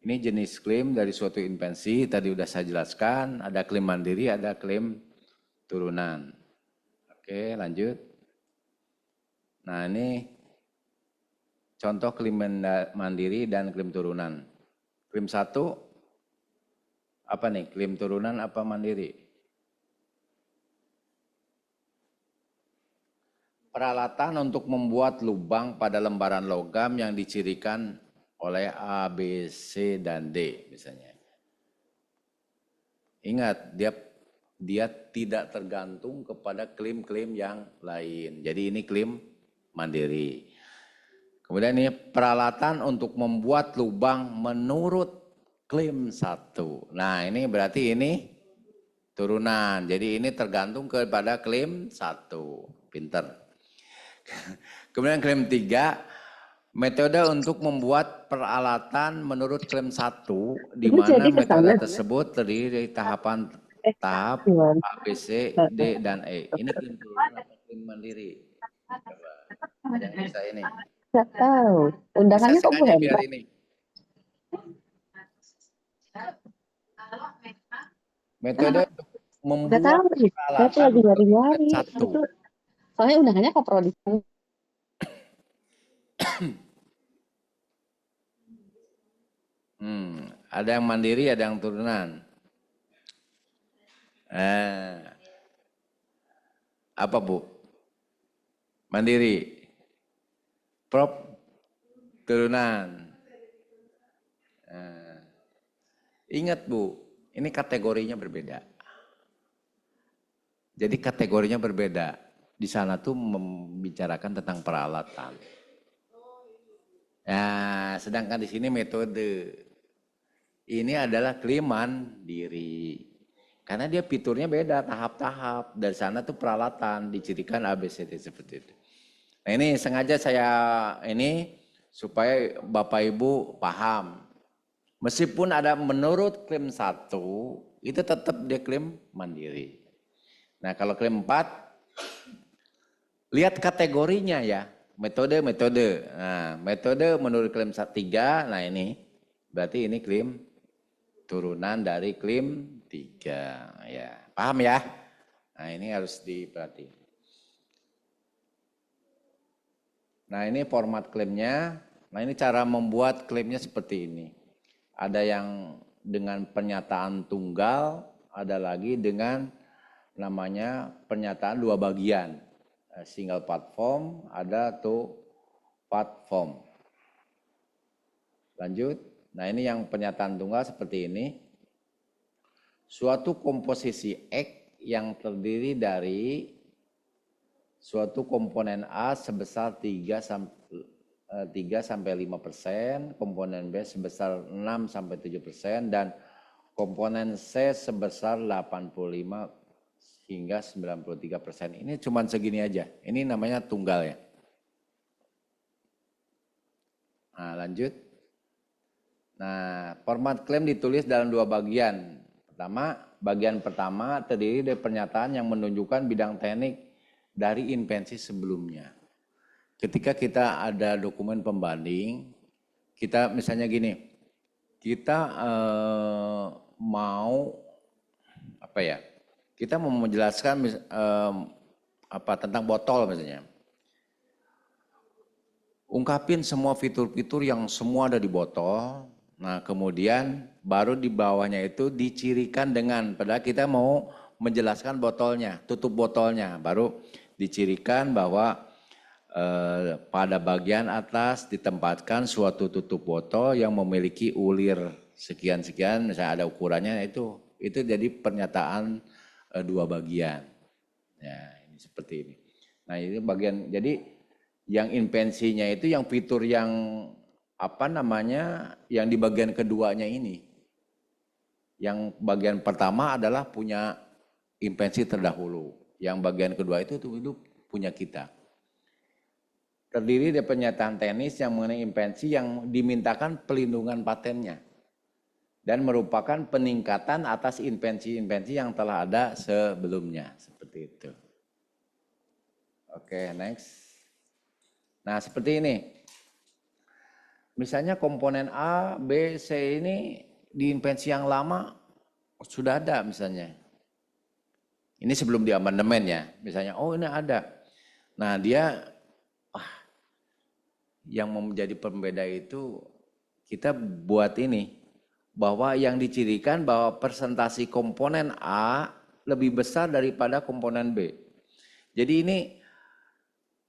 Ini jenis klaim dari suatu invensi, tadi sudah saya jelaskan, ada klaim mandiri, ada klaim turunan. Oke, lanjut. Nah ini contoh klaim mandiri dan klaim turunan. Klaim 1, apa nih, klaim turunan apa mandiri? Peralatan untuk membuat lubang pada lembaran logam yang dicirikan oleh A, B, C, dan D misalnya. Ingat, dia tidak tergantung kepada klaim-klaim yang lain. Jadi ini klaim mandiri. Kemudian ini peralatan untuk membuat lubang menurut klaim 1. Nah ini berarti ini turunan. Jadi ini tergantung kepada klaim 1. Pinter. Kemudian klaim 3, metode untuk membuat peralatan menurut klaim 1, di mana metode tersebut terdiri dari tahap A, B, C, D, dan E. Ini klaim turunan atau klaim mandiri? Coba, yang bisa ini. Nggak tahu. Undangannya kok Bu biar ini. Metode untuk membuat peralatan saya lagi nyari-nyari. 1. Soalnya undangannya ke prodi. Ada yang mandiri, ada yang turunan. Apa Bu? Mandiri. Prop, turunan. Nah, ingat Bu, ini kategorinya berbeda. Jadi kategorinya berbeda. Di sana tuh membicarakan tentang peralatan. Nah, sedangkan di sini metode. Ini adalah klaim mandiri. Karena dia fiturnya beda, tahap-tahap. Dari sana tuh peralatan, dicirikan ABCD seperti itu. Nah ini sengaja saya ini supaya Bapak Ibu paham. Meskipun ada menurut klaim 1, itu tetap dia klaim mandiri. Nah kalau klaim 4, lihat kategorinya ya. Metode. Nah metode menurut klaim 3, nah ini. Berarti ini klaim turunan dari klaim 3. Ya, paham ya? Nah ini harus diperhatikan. Nah ini format klaimnya. Nah ini cara membuat klaimnya seperti ini. Ada yang dengan pernyataan tunggal, ada lagi dengan namanya pernyataan 2 bagian. Single part form, ada two part form. Lanjut. Nah ini yang pernyataan tunggal seperti ini. Suatu komposisi X yang terdiri dari suatu komponen A sebesar 3-5%, komponen B sebesar 6-7%, dan komponen C sebesar 85 hingga 93%. Ini cuma segini aja. Ini namanya tunggal ya. Nah, lanjut. Nah, format klaim ditulis dalam 2 bagian. Bagian pertama terdiri dari pernyataan yang menunjukkan bidang teknik dari invensi sebelumnya. Ketika kita ada dokumen pembanding, kita misalnya gini, kita mau apa ya? Kita mau menjelaskan tentang botol misalnya. Ungkapin semua fitur-fitur yang semua ada di botol. Nah, kemudian baru di bawahnya itu dicirikan dengan, padahal kita mau menjelaskan botolnya, tutup botolnya, baru dicirikan bahwa pada bagian atas ditempatkan suatu tutup botol yang memiliki ulir sekian-sekian, misalnya ada ukurannya, itu jadi pernyataan 2 bagian. Ya, ini seperti ini. Nah, ini bagian, jadi yang invensinya itu yang fitur yang yang di bagian keduanya ini. Yang bagian pertama adalah punya invensi terdahulu. Yang bagian kedua itu punya kita. Terdiri dari pernyataan teknis yang mengenai invensi yang dimintakan pelindungan patennya. Dan merupakan peningkatan atas invensi-invensi yang telah ada sebelumnya. Seperti itu. Oke, next. Nah, seperti ini. Misalnya komponen A, B, C ini di invensi yang lama sudah ada misalnya. Ini sebelum di amandemen ya. Misalnya, oh ini ada. Nah dia, yang menjadi pembeda itu kita buat ini. Bahwa yang dicirikan bahwa presentasi komponen A lebih besar daripada komponen B. Jadi ini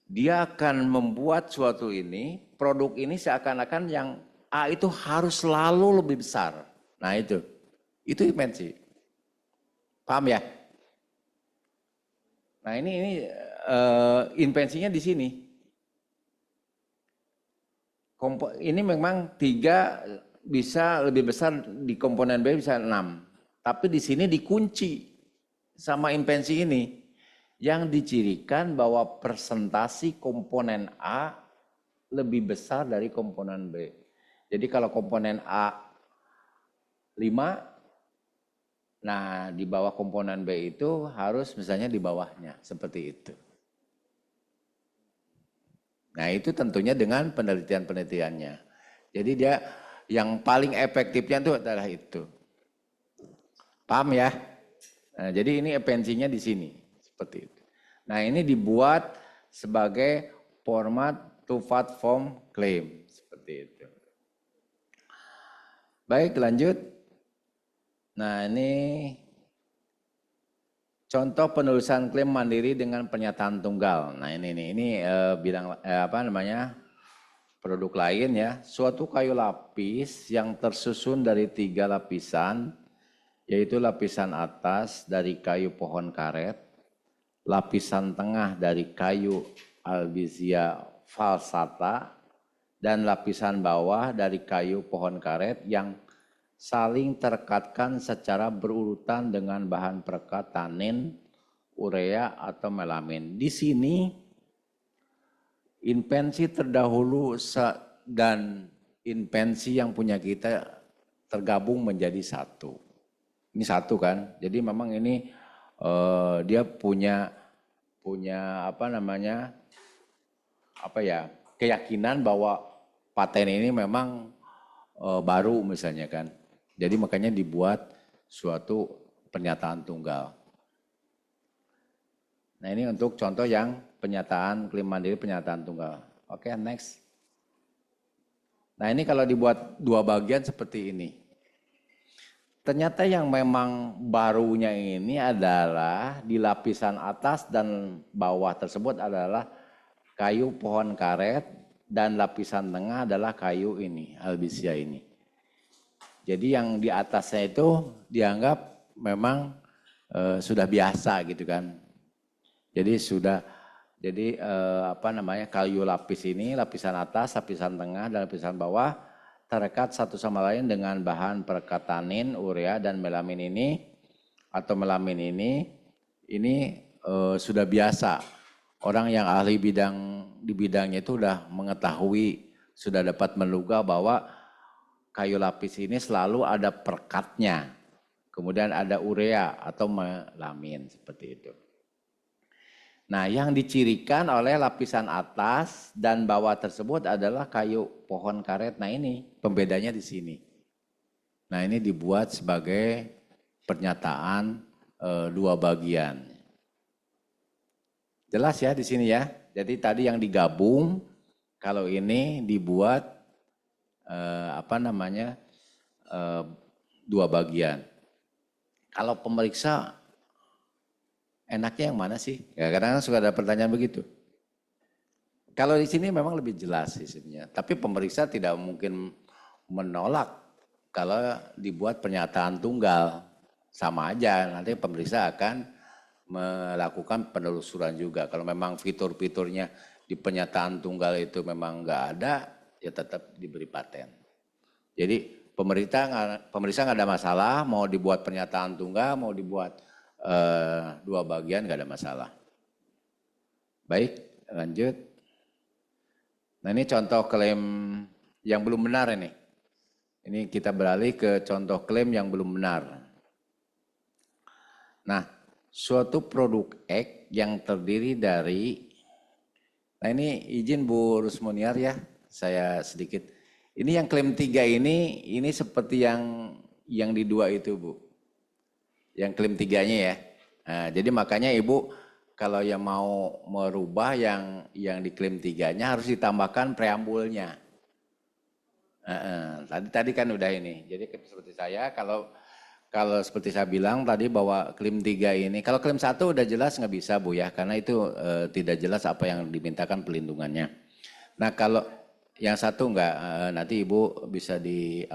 dia akan membuat suatu ini, produk ini seakan-akan yang A itu harus selalu lebih besar. Nah itu invensi. Paham ya? Nah ini invensinya di sini. Ini memang 3 bisa lebih besar, di komponen B bisa 6. Tapi di sini dikunci sama invensi ini. Yang dicirikan bahwa presentasi komponen A lebih besar dari komponen B. Jadi kalau komponen A 5, nah di bawah komponen B itu harus misalnya di bawahnya, seperti itu. Nah itu tentunya dengan penelitian-penelitiannya. Jadi dia yang paling efektifnya itu adalah itu. Paham ya? Nah, jadi ini invensinya di sini. Seperti itu. Nah ini dibuat sebagai format two-part form claim. Seperti itu. Baik, lanjut. Nah ini Contoh penulisan klaim mandiri dengan pernyataan tunggal. Nah ini produk lain ya. Suatu kayu lapis yang tersusun dari 3 lapisan, yaitu lapisan atas dari kayu pohon karet, lapisan tengah dari kayu albizia falsata, dan lapisan bawah dari kayu pohon karet yang saling terekatkan secara berurutan dengan bahan perekat tanin, urea atau melamin. Di sini invensi terdahulu dan invensi yang punya kita tergabung menjadi satu. Ini satu kan, jadi memang ini dia punya keyakinan bahwa paten ini memang baru misalnya kan. Jadi makanya dibuat suatu pernyataan tunggal. Nah ini untuk contoh yang pernyataan klaim mandiri pernyataan tunggal. Oke, next. Nah ini kalau dibuat 2 bagian seperti ini. Ternyata yang memang barunya ini adalah di lapisan atas dan bawah tersebut adalah kayu pohon karet dan lapisan tengah adalah kayu ini, albizia ini. Jadi yang di atasnya itu dianggap memang sudah biasa gitu kan. Jadi kayu lapis ini, lapisan atas, lapisan tengah, dan lapisan bawah terekat satu sama lain dengan bahan perekat tanin, urea, dan melamin ini atau melamin ini sudah biasa. Orang yang ahli di bidangnya itu sudah mengetahui, sudah dapat menduga bahwa kayu lapis ini selalu ada perekatnya. Kemudian ada urea atau melamin seperti itu. Nah, yang dicirikan oleh lapisan atas dan bawah tersebut adalah kayu pohon karet. Nah, ini pembedanya di sini. Nah, ini dibuat sebagai pernyataan 2 bagian. Jelas ya di sini ya. Jadi tadi yang digabung, kalau ini dibuat 2 bagian. Kalau pemeriksa enaknya yang mana sih? Ya kadang-kadang suka ada pertanyaan begitu. Kalau di sini memang lebih jelas sistemnya, tapi pemeriksa tidak mungkin menolak kalau dibuat pernyataan tunggal. Sama aja, nanti pemeriksa akan melakukan penelusuran juga. Kalau memang fitur-fiturnya di pernyataan tunggal itu memang nggak ada, ya tetap diberi paten. Jadi pemeriksa nggak ada masalah, mau dibuat pernyataan tunggal, mau dibuat 2 bagian nggak ada masalah. Baik, lanjut. Nah ini contoh klaim yang belum benar ini. Ini kita beralih ke contoh klaim yang belum benar. Nah, suatu produk X yang terdiri dari, nah ini izin Bu Rusmuniar ya, saya sedikit. Ini yang klaim 3 ini seperti yang di 2 itu Bu. Yang klaim 3-nya ya. Nah, jadi makanya Ibu kalau yang mau merubah yang diklaim 3-nya harus ditambahkan preambulnya. Tadi kan udah ini. Jadi seperti saya kalau seperti saya bilang tadi bahwa klaim 3 ini, kalau klaim 1 udah jelas nggak bisa Bu ya, karena itu tidak jelas apa yang dimintakan pelindungannya. Nah kalau yang 1 nggak, nanti Ibu bisa di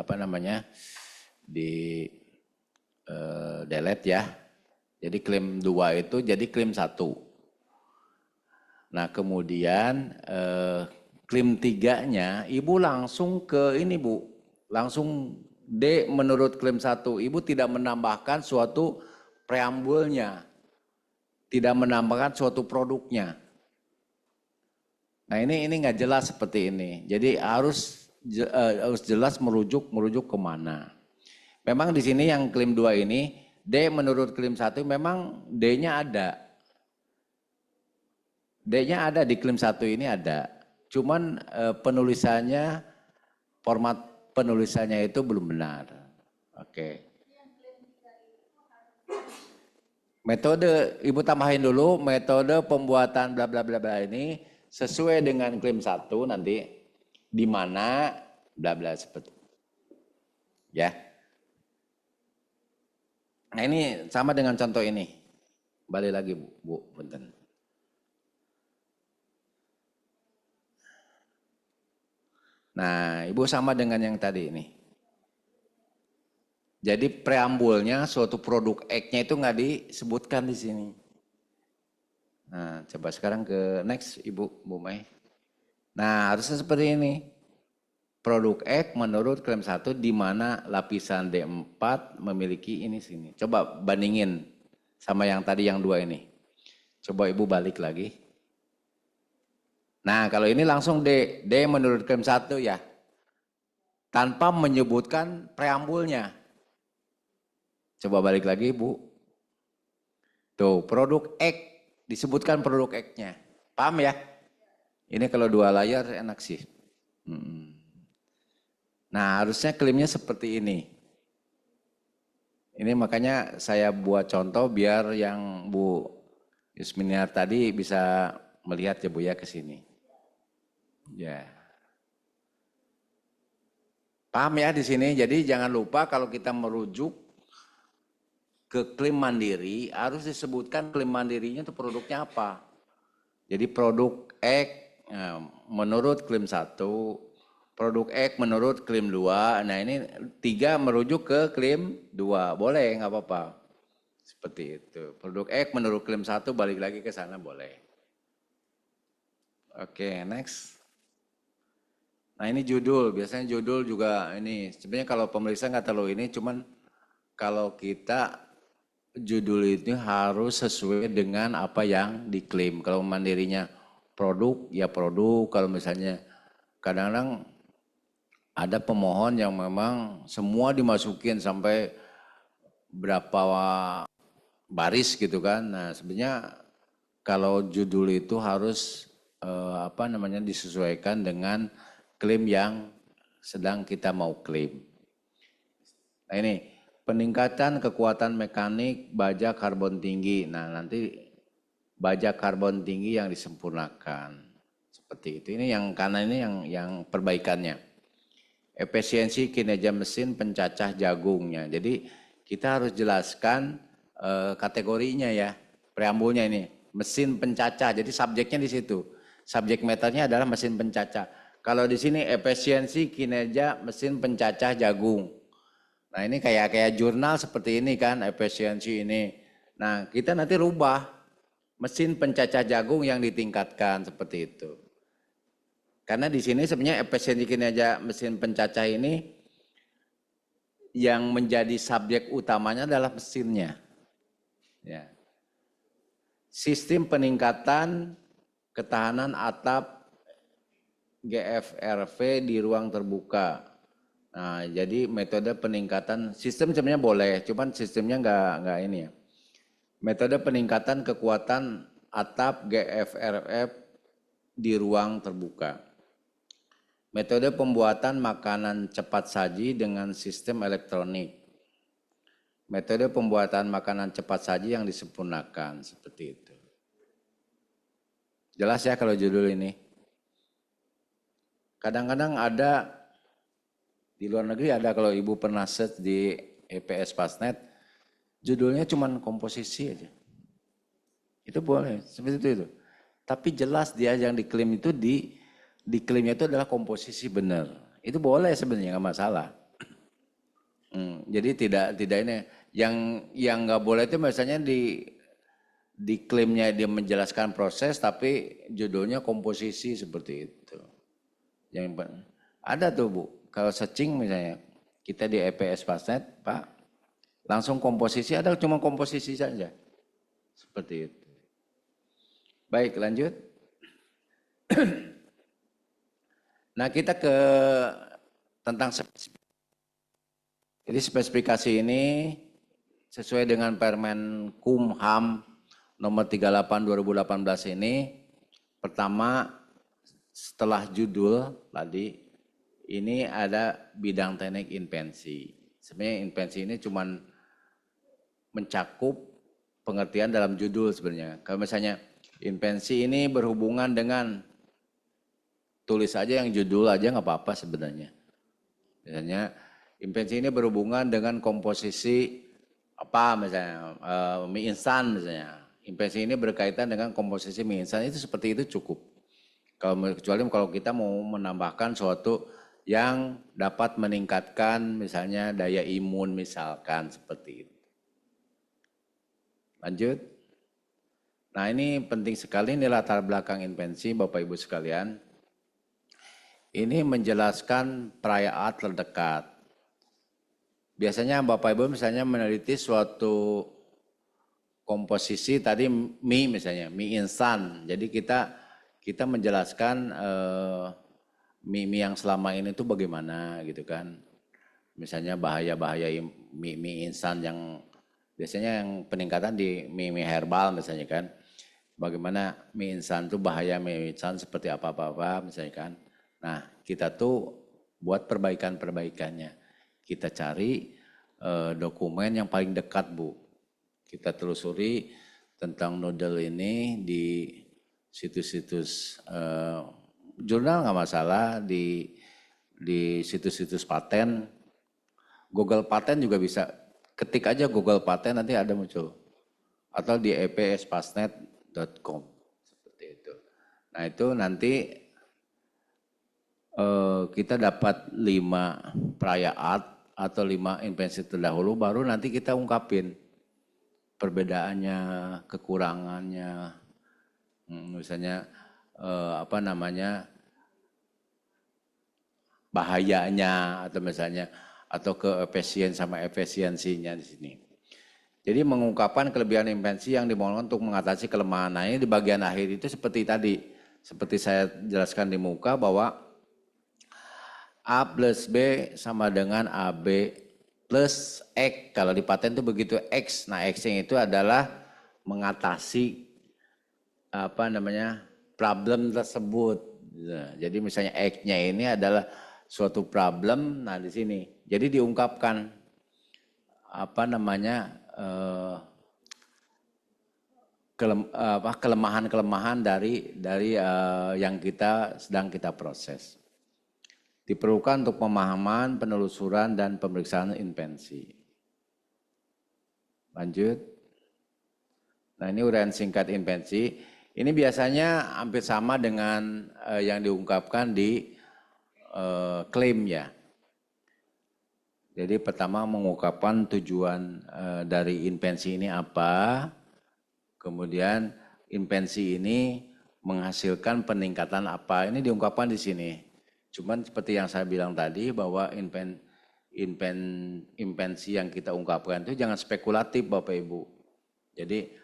delete ya. Jadi klaim 2 itu jadi klaim 1. Nah kemudian klaim 3-nya Ibu langsung ke ini Bu, langsung D menurut klaim 1. Ibu tidak menambahkan suatu preambulnya, tidak menambahkan suatu produknya. Nah ini nggak jelas seperti ini. Jadi harus jelas merujuk kemana. Memang di sini yang klaim 2 ini D menurut klaim 1 memang D-nya ada. D-nya ada di klaim 1 ini ada. Cuman penulisannya, format penulisannya itu belum benar. Oke. Metode, Ibu tambahin dulu metode pembuatan bla bla bla bla ini sesuai dengan klaim 1 nanti di mana bla bla seperti. Ya. Nah ini sama dengan contoh ini. Balik lagi Bu, punten. Nah, Ibu sama dengan yang tadi ini. Jadi preambulnya suatu produk X-nya itu nggak disebutkan di sini. Nah, coba sekarang ke next Ibu, Bu Mai. Nah, harusnya seperti ini. Produk X menurut klaim 1 di mana lapisan D4 memiliki ini sini. Coba bandingin sama yang tadi yang 2 ini. Coba Ibu balik lagi. Nah, kalau ini langsung D. D menurut klaim 1 ya. Tanpa menyebutkan preambulnya. Coba balik lagi Bu. Tuh, produk X. Disebutkan produk X-nya. Paham ya? Ini kalau 2 layar enak sih. Nah, harusnya klaimnya seperti ini. Ini makanya saya buat contoh biar yang Bu Yusminiar tadi bisa melihat ya Bu ya ke sini. Ya. Paham ya di sini? Jadi jangan lupa kalau kita merujuk ke klaim mandiri harus disebutkan klaim mandirinya itu produknya apa. Jadi produk X menurut klaim 1, produk X menurut klaim 2, nah ini 3 merujuk ke klaim 2, boleh nggak apa-apa. Seperti itu. Produk X menurut klaim 1 balik lagi ke sana boleh. Oke, next. Nah ini judul, biasanya judul juga ini, sebenarnya kalau pemeriksa nggak terlalu ini, cuman kalau kita judul itu harus sesuai dengan apa yang diklaim. Kalau mandirinya produk, ya produk. Kalau misalnya kadang-kadang ada pemohon yang memang semua dimasukin sampai berapa baris gitu kan. Nah sebenarnya kalau judul itu harus disesuaikan dengan klaim yang sedang kita mau klaim. Nah ini. Peningkatan kekuatan mekanik baja karbon tinggi. Nah nanti baja karbon tinggi yang disempurnakan. Seperti itu. Ini yang kanan ini yang perbaikannya. Efisiensi kinerja mesin pencacah jagungnya. Jadi kita harus jelaskan kategorinya ya. Preambulnya ini. Mesin pencacah. Jadi subjeknya di situ. Subjek matternya adalah mesin pencacah. Kalau di sini efisiensi kinerja mesin pencacah jagung. Nah ini kayak jurnal seperti ini kan, efisiensi ini. Nah kita nanti rubah mesin pencacah jagung yang ditingkatkan seperti itu. Karena di sini sebenarnya efisiensi kinerja mesin pencacah ini yang menjadi subjek utamanya adalah mesinnya. Ya. Sistem peningkatan ketahanan atap GFRV di ruang terbuka. Nah, jadi metode peningkatan sistem sebenarnya boleh, cuman sistemnya nggak ini ya. Metode peningkatan kekuatan atap GFRF di ruang terbuka. Metode pembuatan makanan cepat saji dengan sistem elektronik. Metode pembuatan makanan cepat saji yang disempurnakan seperti itu. Jelas ya kalau judul ini. Kadang-kadang ada di luar negeri ada kalau Ibu pernah search di EPS Pasnet, judulnya cuma komposisi aja. Itu boleh, seperti itu. Tapi jelas dia yang diklaim itu diklaimnya itu adalah komposisi benar. Itu boleh sebenarnya nggak masalah. Jadi tidak ini yang nggak boleh itu misalnya diklaimnya dia menjelaskan proses tapi judulnya komposisi seperti itu. Yang ada tuh Bu. Kalau searching misalnya, kita di EPS Pasnet, Pak, langsung komposisi, ada cuma komposisi saja. Seperti itu. Baik, lanjut. Nah, kita ke tentang spesifikasi. Jadi spesifikasi ini sesuai dengan Permen Kumham nomor 38 2018 ini, pertama setelah judul tadi, ini ada bidang teknik invensi. Sebenarnya invensi ini cuma mencakup pengertian dalam judul sebenarnya. Kalau misalnya invensi ini berhubungan dengan tulis aja yang judul aja nggak apa-apa sebenarnya. Misalnya invensi ini berhubungan dengan komposisi apa misalnya mie instan misalnya. Invensi ini berkaitan dengan komposisi mie instan, itu seperti itu cukup. Kecuali kalau kita mau menambahkan suatu yang dapat meningkatkan misalnya daya imun misalkan seperti itu. Lanjut. Nah ini penting sekali, ini latar belakang invensi Bapak Ibu sekalian. Ini menjelaskan perayaan terdekat. Biasanya Bapak Ibu misalnya meneliti suatu komposisi tadi mie misalnya, mie instan. Jadi kita menjelaskan mie yang selama ini tuh bagaimana gitu kan. Misalnya bahaya-bahaya mie instan yang biasanya yang peningkatan di mie herbal misalnya kan. Bagaimana mie instan tuh bahaya mie instan seperti apa-apa misalnya kan. Nah kita tuh buat perbaikannya. Kita cari dokumen yang paling dekat Bu. Kita telusuri tentang noodle ini di situs-situs jurnal nggak masalah, di situs-situs paten, Google Paten juga bisa, ketik aja Google Paten nanti ada muncul, atau di epspasnet.com seperti itu. Nah itu nanti kita dapat 5 perayaan atau 5 invensi terdahulu, baru nanti kita ungkapin perbedaannya, kekurangannya, misalnya bahayanya atau misalnya atau efisiensinya di sini. Jadi mengungkapkan kelebihan invensi yang dimohonkan untuk mengatasi kelemahan. Nah ini di bagian akhir itu seperti tadi, seperti saya jelaskan di muka bahwa A plus B sama dengan AB plus X. Kalau di paten itu begitu X. Nah X-nya itu adalah mengatasi problem tersebut. Jadi misalnya X-nya ini adalah suatu problem. Nah di sini. Jadi diungkapkan kelemahan-kelemahan dari yang sedang kita proses. Diperlukan untuk pemahaman, penelusuran, dan pemeriksaan invensi. Lanjut. Nah ini uraian singkat invensi. Ini biasanya hampir sama dengan yang diungkapkan di klaim ya. Jadi pertama mengungkapkan tujuan dari invensi ini apa. Kemudian invensi ini menghasilkan peningkatan apa. Ini diungkapkan di sini. Cuman seperti yang saya bilang tadi bahwa invensi yang kita ungkapkan itu jangan spekulatif Bapak Ibu. Jadi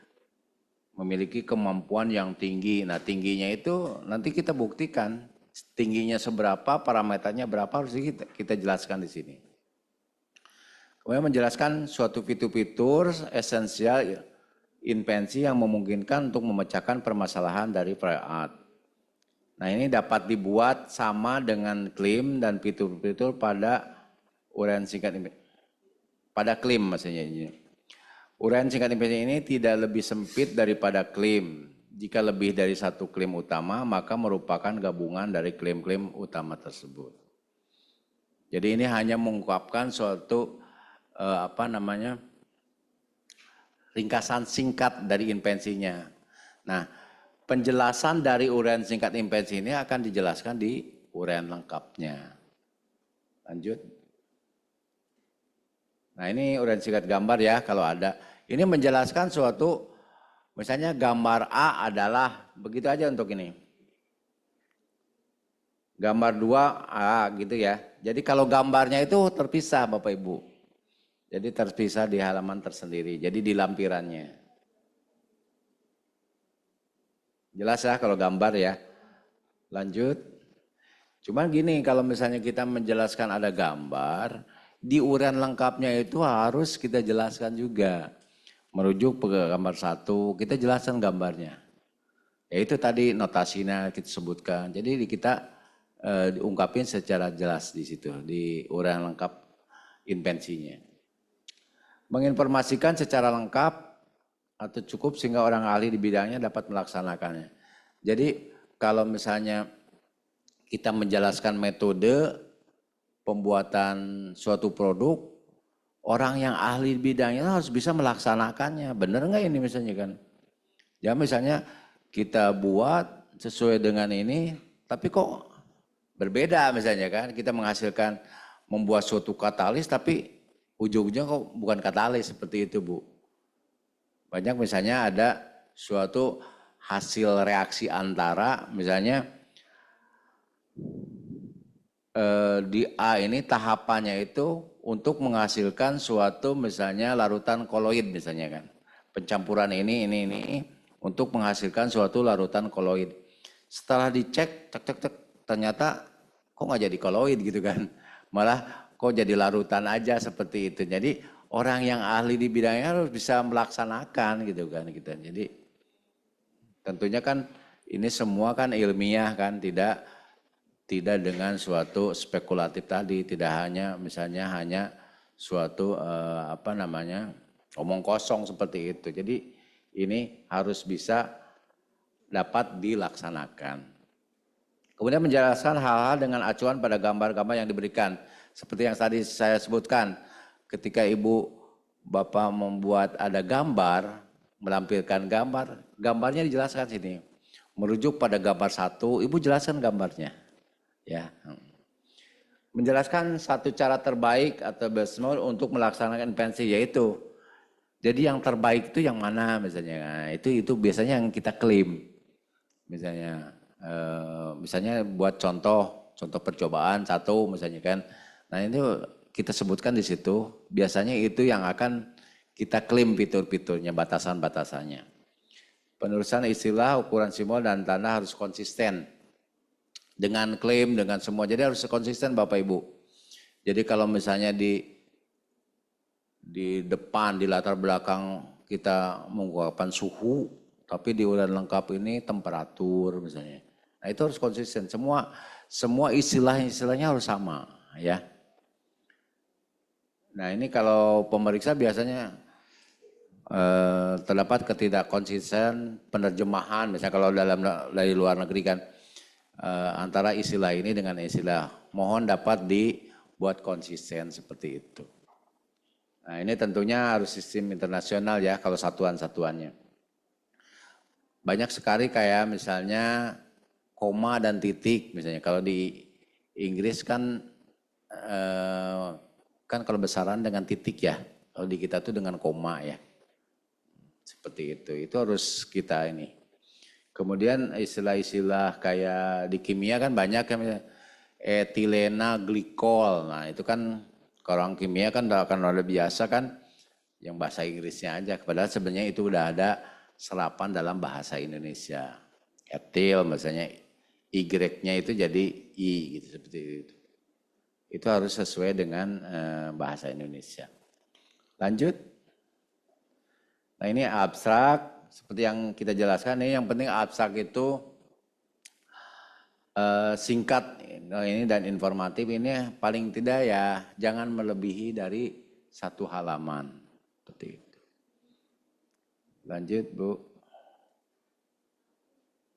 memiliki kemampuan yang tinggi. Nah tingginya itu nanti kita buktikan. Tingginya seberapa, parameternya berapa harus kita jelaskan di sini. Kemudian menjelaskan suatu fitur-fitur esensial invensi yang memungkinkan untuk memecahkan permasalahan dari perayaan. Nah ini dapat dibuat sama dengan klaim dan fitur-fitur pada uraian singkat invensi. Pada klaim maksudnya ini. Uraian singkat invensi ini tidak lebih sempit daripada klaim. Jika lebih dari satu klaim utama, maka merupakan gabungan dari klaim-klaim utama tersebut. Jadi ini hanya mengungkapkan suatu ringkasan singkat dari invensinya. Nah, penjelasan dari uraian singkat invensi ini akan dijelaskan di uraian lengkapnya. Lanjut. Nah ini uraian singkat gambar ya kalau ada. Ini menjelaskan suatu, misalnya gambar A adalah, begitu aja untuk ini. Gambar 2A gitu ya. Jadi kalau gambarnya itu terpisah Bapak Ibu. Jadi terpisah di halaman tersendiri, jadi di lampirannya. Jelas ya kalau gambar ya. Lanjut. Cuman gini, kalau misalnya kita menjelaskan ada gambar, di uraian lengkapnya itu harus kita jelaskan juga. Merujuk ke gambar 1, kita jelaskan gambarnya. Ya itu tadi notasinya kita sebutkan. Jadi kita diungkapin secara jelas di situ, di uraian lengkap invensinya. Menginformasikan secara lengkap atau cukup sehingga orang ahli di bidangnya dapat melaksanakannya. Jadi kalau misalnya kita menjelaskan metode pembuatan suatu produk, orang yang ahli di bidangnya harus bisa melaksanakannya. Benar nggak ini misalnya kan? Ya misalnya kita buat sesuai dengan ini, tapi kok berbeda misalnya kan. Kita menghasilkan membuat suatu katalis tapi ujung-ujungnya kok bukan katalis seperti itu Bu. Banyak misalnya ada suatu hasil reaksi antara misalnya di A ini tahapannya itu untuk menghasilkan suatu misalnya larutan koloid misalnya kan. Pencampuran ini untuk menghasilkan suatu larutan koloid. Setelah dicek, cek, ternyata kok nggak jadi koloid gitu kan. Malah kok jadi larutan aja seperti itu. Jadi orang yang ahli di bidangnya harus bisa melaksanakan gitu kan. Jadi tentunya kan ini semua kan ilmiah kan, tidak dengan suatu spekulatif tadi, tidak hanya misalnya hanya suatu omong kosong seperti itu. Jadi ini harus bisa dapat dilaksanakan. Kemudian menjelaskan hal-hal dengan acuan pada gambar-gambar yang diberikan. Seperti yang tadi saya sebutkan, ketika Ibu Bapak membuat ada gambar, melampirkan gambar, gambarnya dijelaskan sini. Merujuk pada gambar 1, Ibu jelaskan gambarnya. Ya, menjelaskan satu cara terbaik atau best mode untuk melaksanakan intervensi, yaitu jadi yang terbaik itu yang mana misalnya. Nah, itu biasanya yang kita klaim. Misalnya buat contoh percobaan 1 misalnya kan. Nah, itu kita sebutkan di situ. Biasanya itu yang akan kita klaim fitur-fiturnya, batasan-batasannya. Penulisan istilah, ukuran simbol dan tanda harus konsisten dengan klaim, dengan semua. Jadi harus konsisten Bapak Ibu. Jadi kalau misalnya di depan, di latar belakang kita mengungkapkan suhu, tapi di urutan lengkap ini temperatur misalnya. Nah itu harus konsisten. Semua istilahnya harus sama ya. Nah ini kalau pemeriksa biasanya terdapat ketidakkonsisten penerjemahan. Misalnya kalau dari luar negeri kan, antara istilah ini dengan istilah, mohon dapat dibuat konsisten seperti itu. Nah ini tentunya harus sistem internasional ya kalau satuan-satuannya. Banyak sekali kayak misalnya koma dan titik misalnya. Kalau di Inggris kan kalau besaran dengan titik ya. Kalau di kita tuh dengan koma ya. Seperti itu harus kita ini. Kemudian istilah-istilah kayak di kimia kan banyak kan, etilena glikol. Nah itu kan kalau orang kimia kan akan udah biasa kan yang bahasa Inggrisnya aja. Padahal sebenarnya itu udah ada serapan dalam bahasa Indonesia. Etil misalnya Y-nya itu jadi I gitu seperti itu. Itu harus sesuai dengan bahasa Indonesia. Lanjut. Nah ini abstrak. Seperti yang kita jelaskan ini yang penting abstrak itu singkat ini dan informatif, ini paling tidak ya jangan melebihi dari 1 halaman. Seperti itu. Lanjut Bu.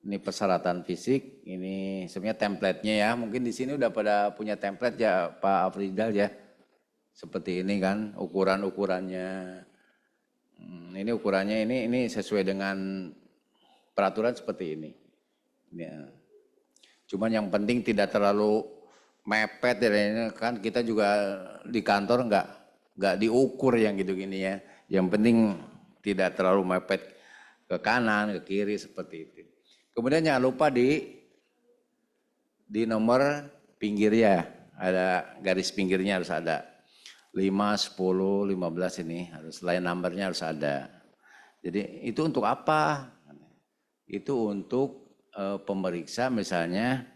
Ini persyaratan fisik, ini sebenarnya template-nya ya. Mungkin di sini udah pada punya template ya Pak Afrizal ya. Seperti ini kan ukuran-ukurannya. Ini ukurannya ini sesuai dengan peraturan seperti ini. Ya. Cuman yang penting tidak terlalu mepet ya, kan kita juga di kantor nggak diukur yang gitu gini ya. Yang penting tidak terlalu mepet ke kanan, ke kiri seperti itu. Kemudian jangan lupa di nomor pinggirnya ada garis pinggirnya harus ada. 5, 10, 15 ini harus line numbernya harus ada. Jadi itu untuk apa? Itu untuk pemeriksa misalnya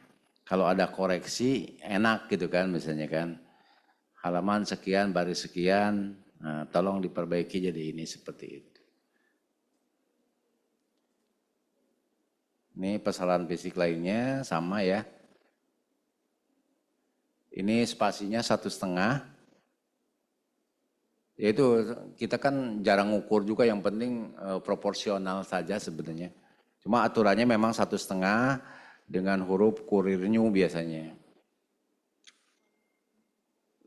kalau ada koreksi enak gitu kan misalnya kan. Halaman sekian, baris sekian, nah, tolong diperbaiki jadi ini seperti itu. Ini persoalan fisik lainnya sama ya. Ini spasinya 1,5. Ya itu kita kan jarang ngukur juga, yang penting proporsional saja sebenarnya. Cuma aturannya memang 1,5 dengan huruf Kurir New biasanya.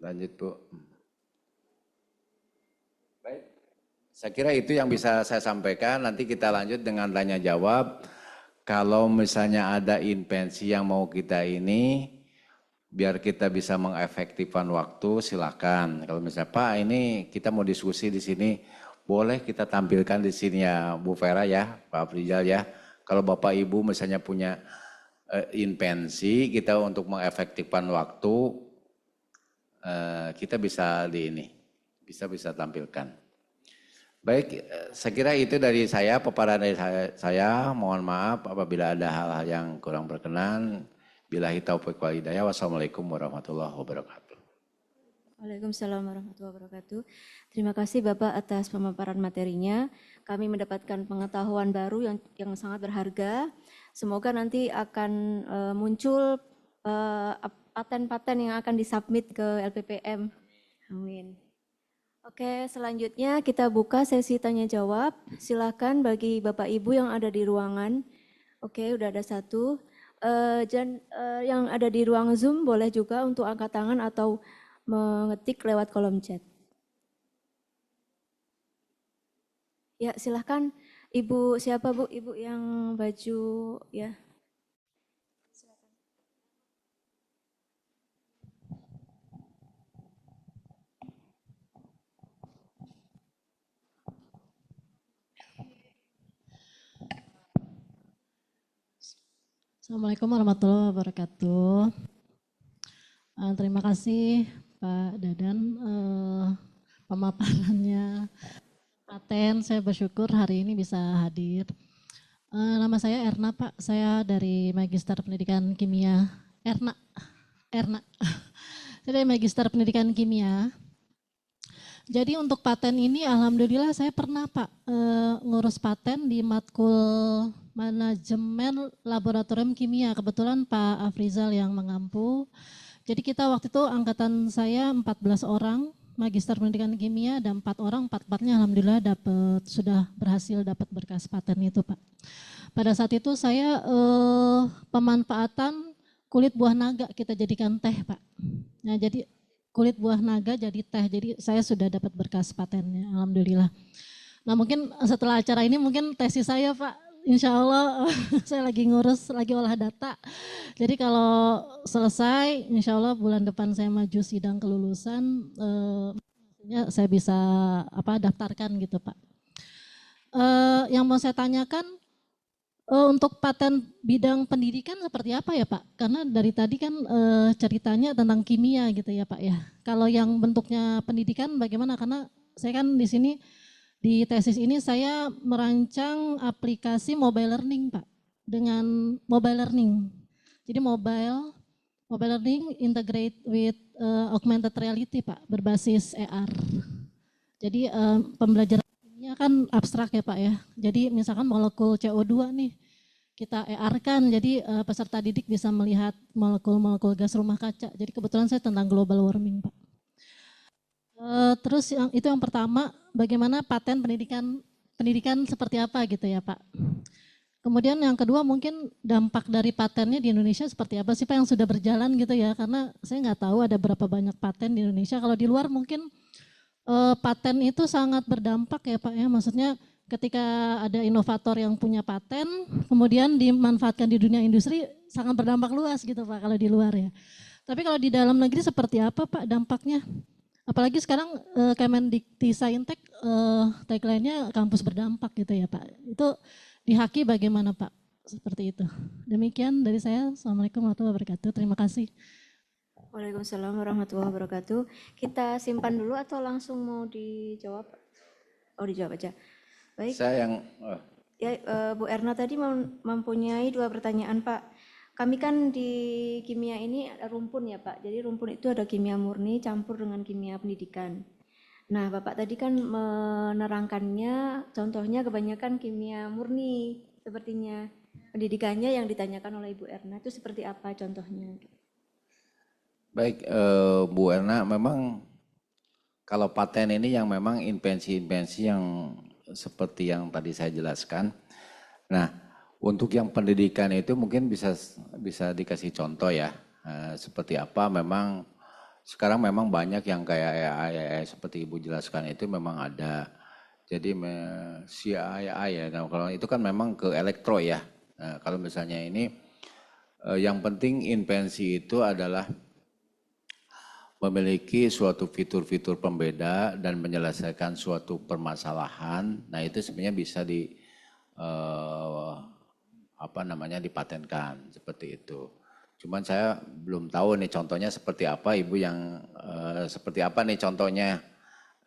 Lanjut Bu. Baik, Saya kira itu yang bisa saya sampaikan. Nanti kita lanjut dengan tanya jawab. Kalau misalnya ada invensi yang mau kita ini, biar kita bisa mengefektifkan waktu, silakan. Kalau misalnya Pak ini kita mau diskusi di sini, boleh kita tampilkan di sini ya Bu Vera ya, Pak Afrizal ya. Kalau Bapak Ibu misalnya punya invensi kita untuk mengefektifkan waktu, kita bisa di ini, bisa tampilkan. Baik, saya kira itu dari saya, paparan dari saya. Mohon maaf apabila ada hal-hal yang kurang berkenan. Billahi taufiq wal hidayah. Wassalamualaikum warahmatullahi wabarakatuh. Waalaikumsalam warahmatullahi wabarakatuh. Terima kasih Bapak atas pemaparan materinya. Kami mendapatkan pengetahuan baru yang sangat berharga. Semoga nanti akan muncul paten-paten yang akan disubmit ke LPPM. Amin. Oke, selanjutnya kita buka sesi tanya jawab. Silakan bagi Bapak Ibu yang ada di ruangan. Oke, udah ada satu. Yang ada di ruang Zoom boleh juga untuk angkat tangan atau mengetik lewat kolom chat. Ya, silahkan Ibu, siapa Bu? Ibu yang baju ya. Assalamualaikum warahmatullahi wabarakatuh. Terima kasih Pak Dadan pemaparannya paten. Saya bersyukur hari ini bisa hadir. Nama saya Erna Pak, saya dari Magister Pendidikan Kimia. Erna. Saya dari Magister Pendidikan Kimia. Jadi untuk paten ini alhamdulillah saya pernah Pak ngurus paten di matkul manajemen laboratorium kimia. Kebetulan Pak Afrizal yang mengampu. Jadi kita waktu itu angkatan saya 14 orang magister pendidikan kimia dan 4 orang, 4-4-nya alhamdulillah sudah berhasil dapat berkas paten itu Pak. Pada saat itu saya pemanfaatan kulit buah naga kita jadikan teh Pak. Nah jadi kulit buah naga jadi teh, jadi saya sudah dapat berkas patennya alhamdulillah. Nah mungkin setelah acara ini mungkin tesis saya Pak. Insya Allah saya lagi ngurus, lagi olah data. Jadi kalau selesai, insya Allah bulan depan saya maju sidang kelulusan, saya bisa daftarkan gitu Pak. Yang mau saya tanyakan, untuk paten bidang pendidikan seperti apa ya Pak? Karena dari tadi kan ceritanya tentang kimia gitu ya Pak ya. Kalau yang bentuknya pendidikan bagaimana? Karena saya kan di sini, di tesis ini saya merancang aplikasi mobile learning Pak, dengan mobile learning. Jadi mobile learning integrate with augmented reality Pak, berbasis AR. Jadi pembelajaran ini kan abstrak ya Pak ya. Jadi misalkan molekul CO2 nih, kita AR-kan, jadi peserta didik bisa melihat molekul-molekul gas rumah kaca. Jadi kebetulan saya tentang global warming Pak. Terus itu yang pertama, bagaimana paten pendidikan seperti apa gitu ya Pak. Kemudian yang kedua mungkin dampak dari patennya di Indonesia seperti apa sih Pak yang sudah berjalan gitu ya, karena saya nggak tahu ada berapa banyak paten di Indonesia. Kalau di luar mungkin paten itu sangat berdampak ya Pak ya, maksudnya ketika ada inovator yang punya paten, kemudian dimanfaatkan di dunia industri sangat berdampak luas gitu Pak kalau di luar ya. Tapi kalau di dalam negeri seperti apa Pak dampaknya? Apalagi sekarang Kemendikti-Saintek tagline-nya kampus berdampak gitu ya Pak. Itu di Haki bagaimana Pak? Seperti itu. Demikian dari saya. Assalamualaikum warahmatullahi wabarakatuh. Terima kasih. Waalaikumsalam warahmatullahi wabarakatuh. Kita simpan dulu atau langsung mau dijawab? Oh dijawab aja. Baik. Saya yang Ya, Bu Erna tadi mempunyai 2 pertanyaan Pak. Kami kan di kimia ini ada rumpun ya Pak, jadi rumpun itu ada kimia murni campur dengan kimia pendidikan. Nah Bapak tadi kan menerangkannya, contohnya kebanyakan kimia murni sepertinya. Pendidikannya yang ditanyakan oleh Ibu Erna itu seperti apa contohnya? baik Bu Erna, memang kalau paten ini yang memang invensi-invensi yang seperti yang tadi saya jelaskan. Nah, untuk yang pendidikan itu mungkin bisa dikasih contoh ya, seperti apa memang sekarang memang banyak yang kayak AI seperti Ibu jelaskan itu memang ada Jadi CII ya, nah, kalau itu kan memang ke elektro ya. Nah, kalau misalnya ini yang penting invensi itu adalah memiliki suatu fitur-fitur pembeda dan menyelesaikan suatu permasalahan. Nah itu sebenarnya bisa dipatenkan seperti itu. Cuman saya belum tahu nih contohnya seperti apa, Ibu yang seperti apa nih contohnya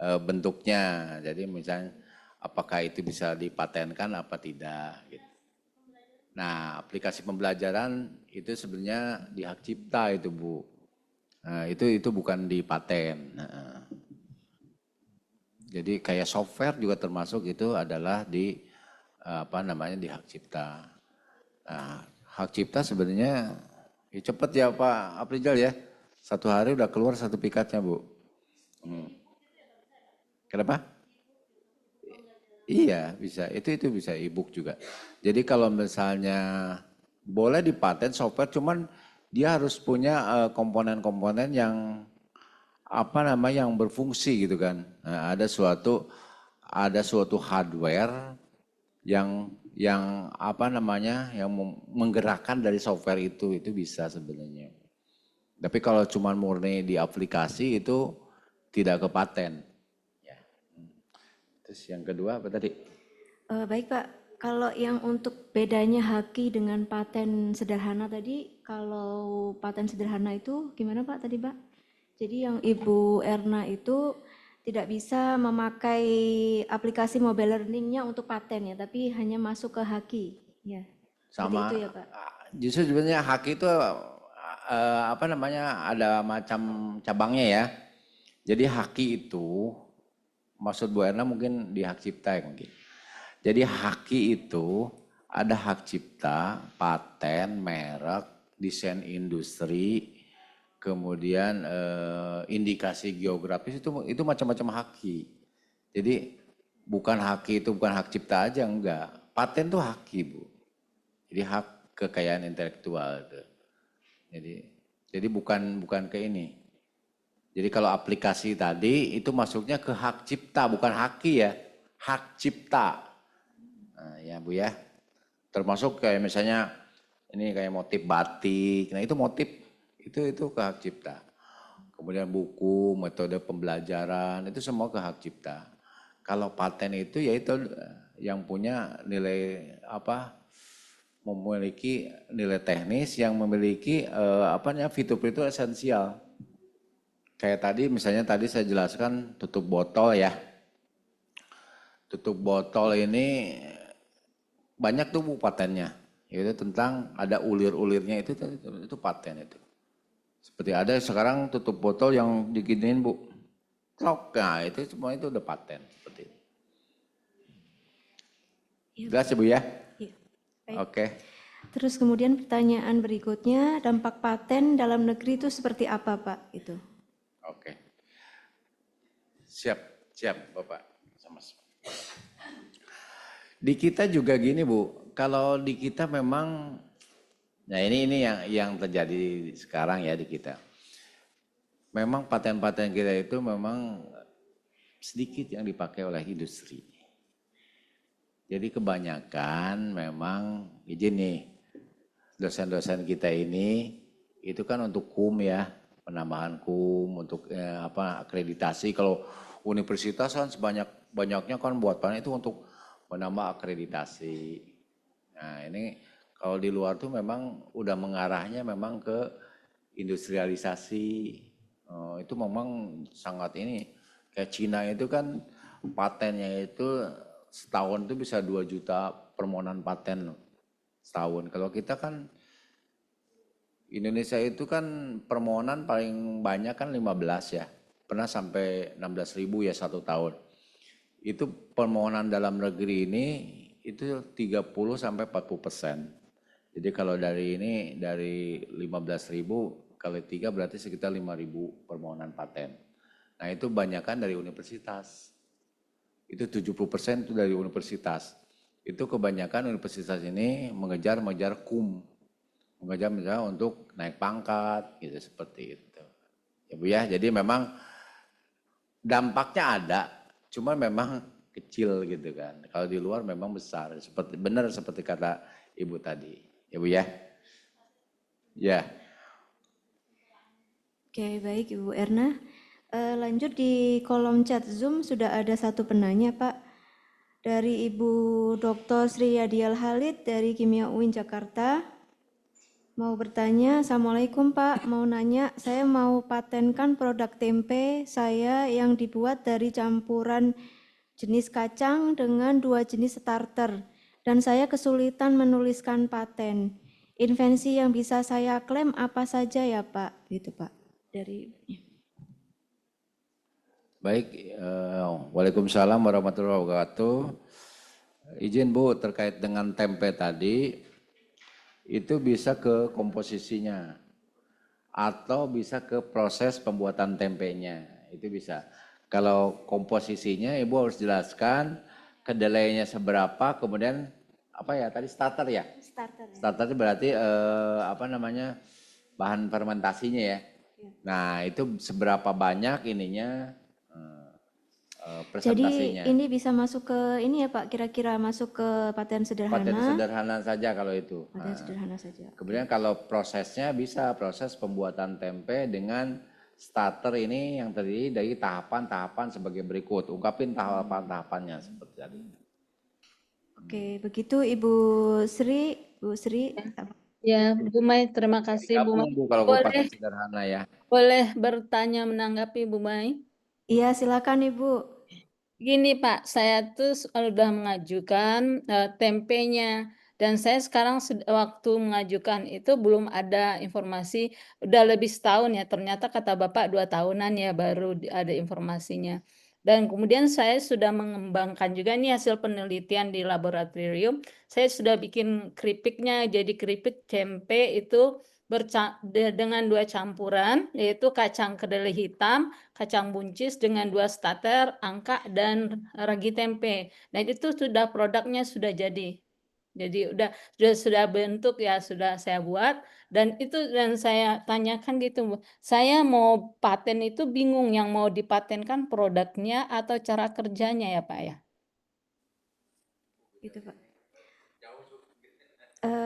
bentuknya. Jadi misalnya apakah itu bisa dipatenkan apa tidak gitu. Nah, aplikasi pembelajaran itu sebenarnya di hak cipta itu, Bu. Nah, itu bukan di paten. Nah, jadi kayak software juga termasuk itu adalah di di hak cipta. Nah, hak cipta sebenarnya cepet ya Pak Aprijal ya. 1 hari udah keluar 1 pikatnya, Bu. Kenapa? Iya, bisa. Itu bisa e-book juga. Jadi kalau misalnya boleh dipaten software, cuman dia harus punya komponen-komponen yang yang berfungsi gitu kan. Nah, ada suatu hardware yang yang menggerakkan dari software itu bisa sebenarnya. Tapi kalau cuma murni di aplikasi itu tidak ke paten. Ya. Terus yang kedua apa tadi? Baik Pak, kalau yang untuk bedanya haki dengan paten sederhana tadi, kalau paten sederhana itu gimana Pak tadi Pak? Jadi yang Ibu Erna itu tidak bisa memakai aplikasi mobile learningnya untuk paten ya, tapi hanya masuk ke haki. Ya, seperti Sama itu ya Pak. justru sebenarnya hak itu ada macam cabangnya ya. Jadi haki itu maksud Bu Erna mungkin di hak cipta ya mungkin. Jadi haki itu ada hak cipta, paten, merek, desain industri, kemudian indikasi geografis itu macam-macam haki. Jadi bukan haki itu bukan hak cipta aja enggak. Paten tuh haki, Bu. Jadi hak kekayaan intelektual itu. Jadi bukan ke ini. Jadi kalau aplikasi tadi itu masuknya ke hak cipta, bukan haki ya. Hak cipta. Nah, ya Bu ya. Termasuk kayak misalnya ini kayak motif batik. Nah, itu motif itu ke hak cipta. Kemudian buku, metode pembelajaran, itu semua ke hak cipta. Kalau paten itu yaitu yang punya nilai memiliki nilai teknis yang memiliki fitur-fitur esensial. Kayak tadi misalnya saya jelaskan tutup botol ya. Tutup botol ini banyak tuh Bu patennya. Itu tentang ada ulir-ulirnya itu paten itu. Seperti ada sekarang tutup botol yang diginiin Bu. Klok, nah itu semua itu udah paten seperti itu. Jelas ya Bu ya? Iya. Baik. Oke. Terus kemudian pertanyaan berikutnya, dampak paten dalam negeri itu seperti apa Pak? Itu. Oke. Siap Bapak. Sama-sama. Di kita juga gini Bu, kalau di kita memang, nah ini yang terjadi sekarang ya di kita. Memang paten-paten kita itu memang sedikit yang dipakai oleh industri. Jadi kebanyakan memang izin nih, dosen-dosen kita ini itu kan untuk KUM ya, penambahan KUM untuk akreditasi. Kalau universitas kan banyaknya kan buat paten itu untuk menambah akreditasi. Nah ini kalau di luar tuh memang udah mengarahnya memang ke industrialisasi. Itu memang sangat ini. Kayak Cina itu kan patennya itu setahun itu bisa 2 juta permohonan paten setahun. Kalau kita kan Indonesia itu kan permohonan paling banyak kan 15 ya. Pernah sampai 16.000 ya 1 tahun. Itu permohonan dalam negeri ini itu 30 sampai 40%. Jadi kalau dari 15.000 kali 3 berarti sekitar 5.000 permohonan paten. Nah itu banyakkan dari universitas. Itu 70% itu dari universitas. Itu kebanyakan universitas ini mengejar KUM. Mengejar untuk naik pangkat gitu seperti itu. Ya Bu ya, jadi memang dampaknya ada. Cuma memang kecil gitu kan. Kalau di luar memang besar, benar seperti kata Ibu tadi. Ya Bu ya? Ya. Oke, baik Ibu Erna. Lanjut di kolom chat Zoom sudah ada satu penanya, Pak. Dari Ibu Dr. Sri Yadial Halid dari Kimia UIN Jakarta. Mau bertanya, Assalamualaikum Pak, mau nanya, saya mau patenkan produk tempe saya yang dibuat dari campuran jenis kacang dengan 2 jenis starter. Dan saya kesulitan menuliskan paten. Invensi yang bisa saya klaim apa saja ya Pak? Gitu Pak. Dari Baik, Waalaikumsalam warahmatullahi wabarakatuh. Izin Bu, terkait dengan tempe tadi, itu bisa ke komposisinya atau bisa ke proses pembuatan tempenya, itu bisa. Kalau komposisinya Ibu harus jelaskan kedelainya seberapa, kemudian apa ya tadi starter ya? starter. Starter itu berarti apa namanya bahan fermentasinya ya. Nah itu seberapa banyak ininya Jadi presentasinya. ini bisa masuk ke ini ya Pak, kira-kira masuk ke paten sederhana. Paten sederhana saja kalau itu. Paten sederhana saja. Kemudian kalau prosesnya bisa proses pembuatan tempe dengan starter ini yang terdiri dari tahapan-tahapan sebagai berikut. Ungkapin tahapan-tahapannya seperti tadi. Oke, begitu Ibu Sri. Bu Sri. Ya, Bu Mai, terima kasih Bu Mai. Gabung Bu kalau paten sederhana ya. Boleh bertanya menanggapi Bu Mai? Iya, silakan Ibu. Gini Pak, saya tuh sudah mengajukan tempenya dan saya sekarang waktu mengajukan itu belum ada informasi, udah lebih setahun ya, ternyata kata Bapak 2 tahunan ya baru ada informasinya. Dan kemudian saya sudah mengembangkan juga nih hasil penelitian di laboratorium, saya sudah bikin keripiknya, jadi keripik tempe itu dengan 2 campuran, yaitu kacang kedelai hitam, kacang buncis dengan 2 starter, angka, dan ragi tempe. Nah itu sudah produknya sudah jadi. Jadi sudah bentuk ya, sudah saya buat dan saya tanyakan gitu, saya mau paten itu bingung yang mau dipatenkan produknya atau cara kerjanya ya Pak ya? Gitu Pak.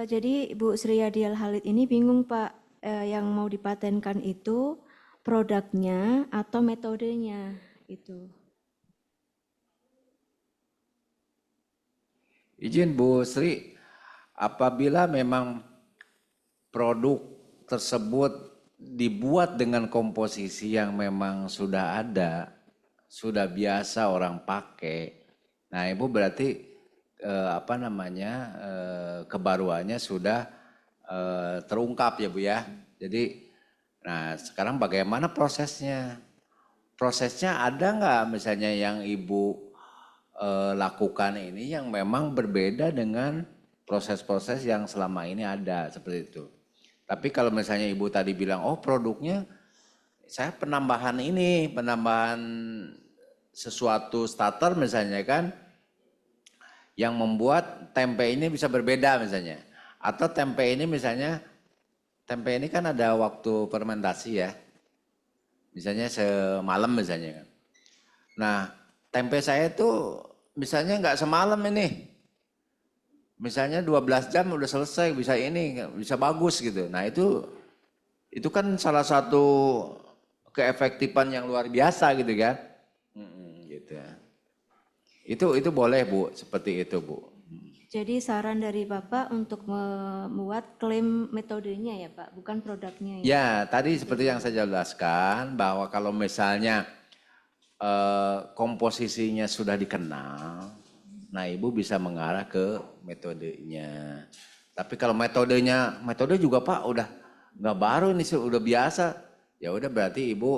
Jadi Bu Sri Yadial Halid ini bingung Pak, yang mau dipatenkan itu produknya atau metodenya itu. Izin Bu Sri, apabila memang produk tersebut dibuat dengan komposisi yang memang sudah ada, sudah biasa orang pakai, nah Ibu berarti apa namanya kebaruannya sudah terungkap ya Bu ya. Jadi, nah sekarang bagaimana prosesnya? Prosesnya ada nggak misalnya yang Ibu lakukan ini yang memang berbeda dengan proses-proses yang selama ini ada seperti itu. Tapi kalau misalnya Ibu tadi bilang, oh produknya saya penambahan ini, penambahan sesuatu starter misalnya kan, yang membuat tempe ini bisa berbeda misalnya. Atau tempe ini misalnya, tempe ini kan ada waktu fermentasi ya, misalnya semalam misalnya kan. Nah tempe saya itu misalnya nggak semalam ini. Misalnya 12 jam udah selesai, bisa ini, bisa bagus gitu. Nah itu kan salah satu keefektifan yang luar biasa gitu kan. Gitu. Itu boleh Bu, seperti itu Bu. Jadi saran dari Bapak untuk membuat klaim metodenya ya Pak, bukan produknya ya? Ya, tadi seperti yang saya jelaskan bahwa kalau misalnya komposisinya sudah dikenal, nah Ibu bisa mengarah ke metodenya. Tapi kalau metode juga Pak udah nggak baru ini udah biasa, ya udah berarti Ibu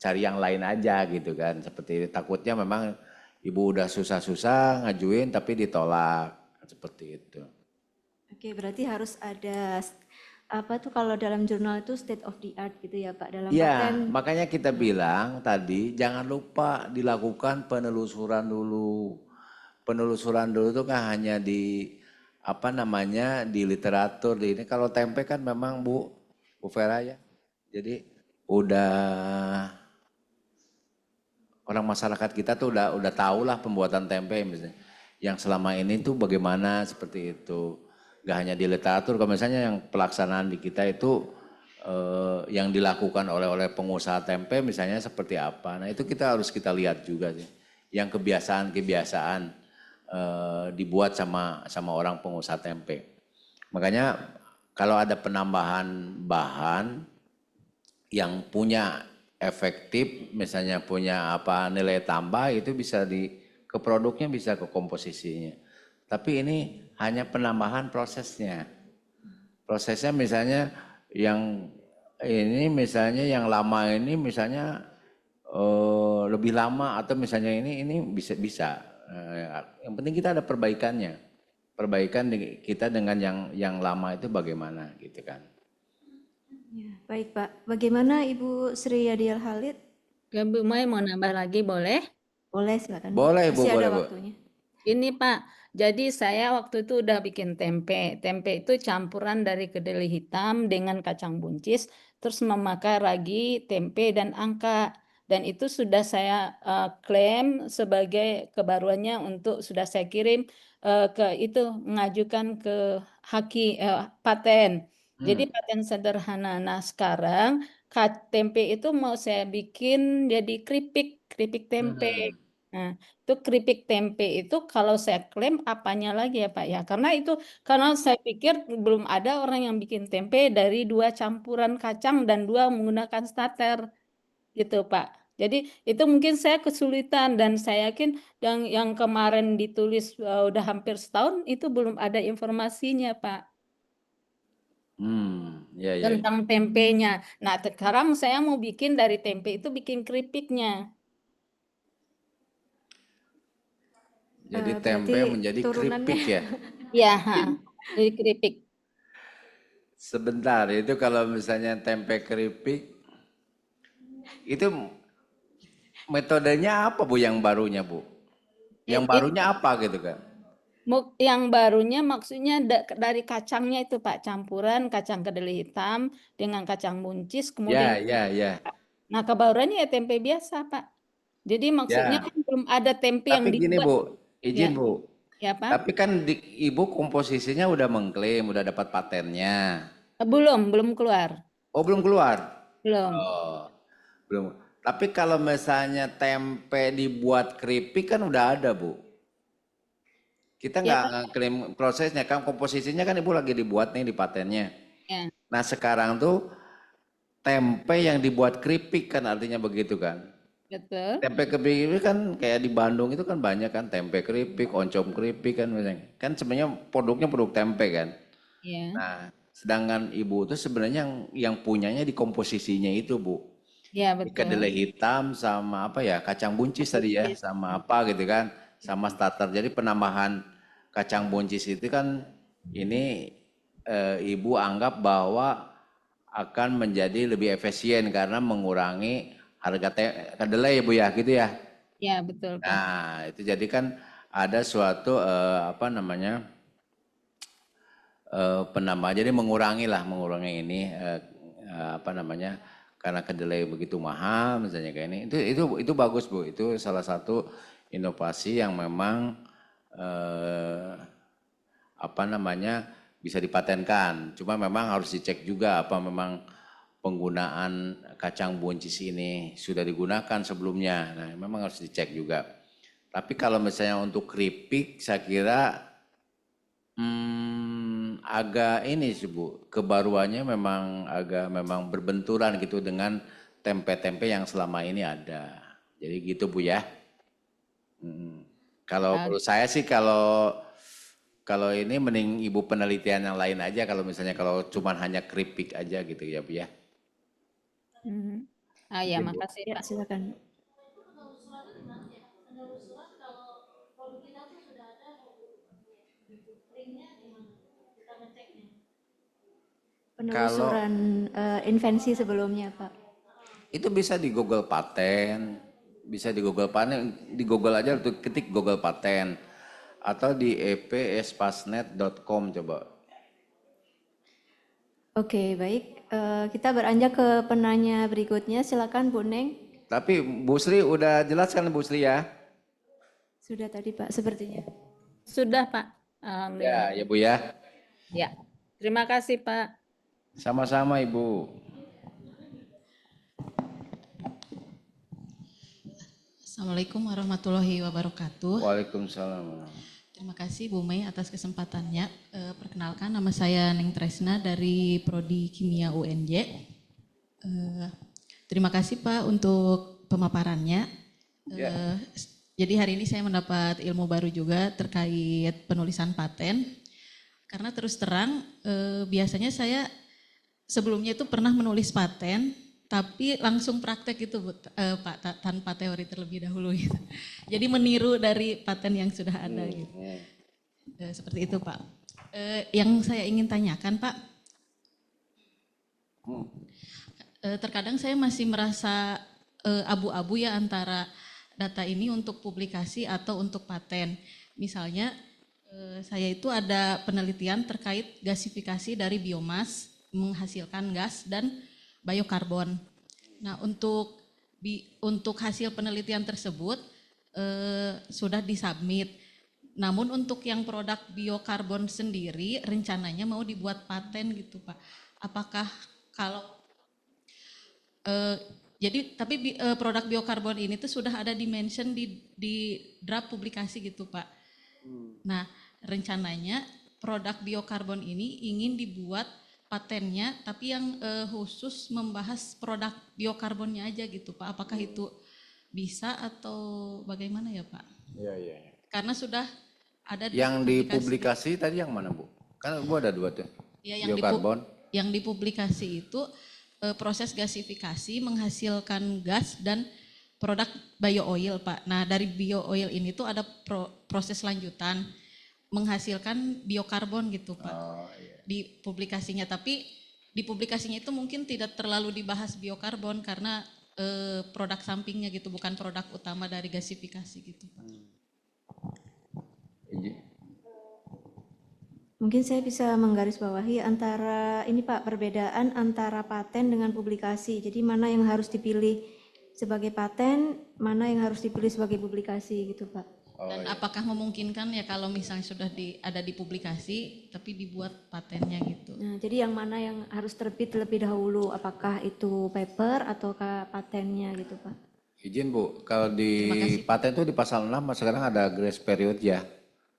cari yang lain aja gitu kan. Seperti takutnya memang Ibu udah susah-susah ngajuin tapi ditolak seperti itu. Oke, berarti harus ada apa tuh kalau dalam jurnal itu state of the art gitu ya Pak dalam Ya, paten. makanya kita bilang tadi jangan lupa dilakukan penelusuran dulu. Penelusuran dulu itu kan hanya di apa namanya di literatur di ini. Kalau tempe kan memang Bu Vera ya. Jadi udah orang masyarakat kita tuh udah tahu lah pembuatan tempe misalnya. Yang selama ini tuh bagaimana seperti itu. Gak hanya di literatur, kalau misalnya yang pelaksanaan di kita itu yang dilakukan oleh pengusaha tempe misalnya seperti apa. Nah itu kita lihat juga sih. Yang kebiasaan-kebiasaan dibuat sama orang pengusaha tempe. Makanya kalau ada penambahan bahan yang punya efektif, misalnya punya nilai tambah, itu bisa ke produknya, bisa ke komposisinya. Tapi ini hanya penambahan prosesnya. Prosesnya misalnya yang ini misalnya yang lama ini misalnya lebih lama, atau misalnya ini bisa. Yang penting kita ada perbaikannya. Perbaikan kita dengan yang lama itu bagaimana gitu kan. Ya, baik Pak. Bagaimana Ibu Sri Yadiel Halid? Ya, Bu Mai mau nambah lagi boleh? Boleh silakan. Boleh Bu, Masih boleh ada Bu. waktunya. Ini Pak, jadi saya waktu itu udah bikin tempe. Tempe itu campuran dari kedelai hitam dengan kacang buncis, terus memakai ragi, tempe, dan angka. Dan itu sudah saya klaim sebagai kebaruannya untuk sudah saya kirim mengajukan ke paten. Jadi paten sederhana. Nah sekarang tempe itu mau saya bikin jadi keripik tempe. Nah, itu keripik tempe itu kalau saya klaim apanya lagi ya Pak ya? Karena saya pikir belum ada orang yang bikin tempe dari 2 campuran kacang dan 2 menggunakan starter gitu Pak. Jadi itu mungkin saya kesulitan, dan saya yakin yang kemarin ditulis udah hampir setahun itu belum ada informasinya Pak Ya. tentang tempenya. Nah sekarang saya mau bikin dari tempe itu bikin keripiknya. Jadi Berarti tempe menjadi turunannya. keripik ya. Ya, jadi keripik. Sebentar, itu kalau misalnya tempe keripik, itu metodenya apa Bu yang barunya Bu? Yang barunya apa gitu kan? Yang barunya maksudnya dari kacangnya itu Pak, campuran kacang kedelai hitam dengan kacang buncis, kemudian Ya. nah kebaruannya ya tempe biasa Pak. Jadi maksudnya Ya. kan belum ada tempe yang Tapi gini dibuat. Bu, izin Ya, Bu. ya Pak. Tapi kan Ibu komposisinya udah mengklaim, udah dapat patennya. Belum keluar. Oh belum keluar? Belum. Oh belum. Tapi kalau misalnya tempe dibuat keripik kan udah ada Bu. Kita Ya, nggak klaim prosesnya, kan komposisinya kan Ibu lagi dibuat nih di patennya. Ya, Nah sekarang tuh tempe yang dibuat keripik kan artinya begitu kan. betul. Tempe keripik kan kayak di Bandung itu kan banyak kan tempe keripik, oncom keripik kan misalnya. Kan sebenarnya produknya produk tempe kan. Ya, Nah sedangkan Ibu tuh sebenarnya yang punyanya di komposisinya itu Bu. ya Di betul. kedelai hitam sama kacang buncis tadi ya, sama apa gitu kan, sama starter. Jadi penambahan kacang buncis itu kan ini Ibu anggap bahwa akan menjadi lebih efisien karena mengurangi harga kedelai ya Bu ya, gitu ya. Ya betul Pak. Nah itu jadi kan ada suatu penambah, jadi mengurangi ini karena kedelai begitu mahal misalnya kayak ini, itu bagus Bu, itu salah satu inovasi yang memang bisa dipatenkan. Cuma memang harus dicek juga apa memang penggunaan kacang buncis ini sudah digunakan sebelumnya. Nah memang harus dicek juga. Tapi kalau misalnya untuk keripik saya kira agak ini sih Bu, kebaruannya memang berbenturan gitu dengan tempe-tempe yang selama ini ada. Jadi gitu Bu ya. Kalau menurut saya sih kalau ini mending Ibu penelitian yang lain aja, kalau misalnya kalau cuma hanya keripik aja gitu ya Bu ya. Ya makasih Ya, Pak. silakan. Penelusuran invensi sebelumnya Pak. Itu bisa di Google paten, bisa di Google paten, di Google aja tuh ketik Google paten atau di epspasnet.com coba. Oke, baik. Kita beranjak ke penanya berikutnya. Silakan Bu Neng. Tapi Bu Sri udah jelas kan Bu Sri ya? Sudah tadi Pak, sepertinya. Sudah Pak, Ya, alhamdulillah. ya Bu ya. Ya, terima kasih Pak. Sama-sama Ibu. Assalamualaikum warahmatullahi wabarakatuh. Waalaikumsalam. Terima kasih Bu Mei atas kesempatannya. Perkenalkan, nama saya Neng Tresna dari Prodi Kimia UNJ. Terima kasih Pak untuk pemaparannya. Ya. Jadi hari ini saya mendapat ilmu baru juga terkait penulisan paten. Karena terus terang biasanya saya sebelumnya itu pernah menulis paten, tapi langsung praktek itu Pak, tanpa teori terlebih dahulu gitu. Jadi meniru dari paten yang sudah ada gitu. Seperti itu Pak. Yang saya ingin tanyakan Pak, terkadang saya masih merasa abu-abu ya antara data ini untuk publikasi atau untuk paten. Misalnya saya itu ada penelitian terkait gasifikasi dari biomas menghasilkan gas dan biokarbon. Nah, untuk hasil penelitian tersebut sudah disubmit. Namun untuk yang produk biokarbon sendiri rencananya mau dibuat paten gitu Pak. Apakah kalau jadi tapi produk biokarbon ini tuh sudah ada dimension di draft publikasi gitu Pak. Nah, rencananya produk biokarbon ini ingin dibuat patennya, tapi yang khusus membahas produk biokarbonnya aja gitu Pak. Apakah itu bisa atau bagaimana ya Pak? Iya. Karena sudah ada Yang dipublikasi tadi yang mana Bu? Kan Bu ada 2 tuh. Ya, yang Biokarbon. yang dipublikasi itu proses gasifikasi menghasilkan gas dan produk bio oil Pak. Nah dari bio oil ini tuh ada proses lanjutan menghasilkan biokarbon gitu Pak. Di publikasinya, tapi di publikasinya itu mungkin tidak terlalu dibahas biokarbon karena produk sampingnya gitu, bukan produk utama dari gasifikasi gitu Pak. Mungkin saya bisa menggarisbawahi antara ini Pak, perbedaan antara paten dengan publikasi. Jadi mana yang harus dipilih sebagai paten, mana yang harus dipilih sebagai publikasi gitu Pak. Dan apakah memungkinkan ya kalau misalnya sudah ada di publikasi tapi dibuat patennya gitu. Nah, jadi yang mana yang harus terbit terlebih dahulu, apakah itu paper ataukah patennya gitu Pak. Izin Bu, kalau di paten itu di pasal 6 sekarang ada grace period ya.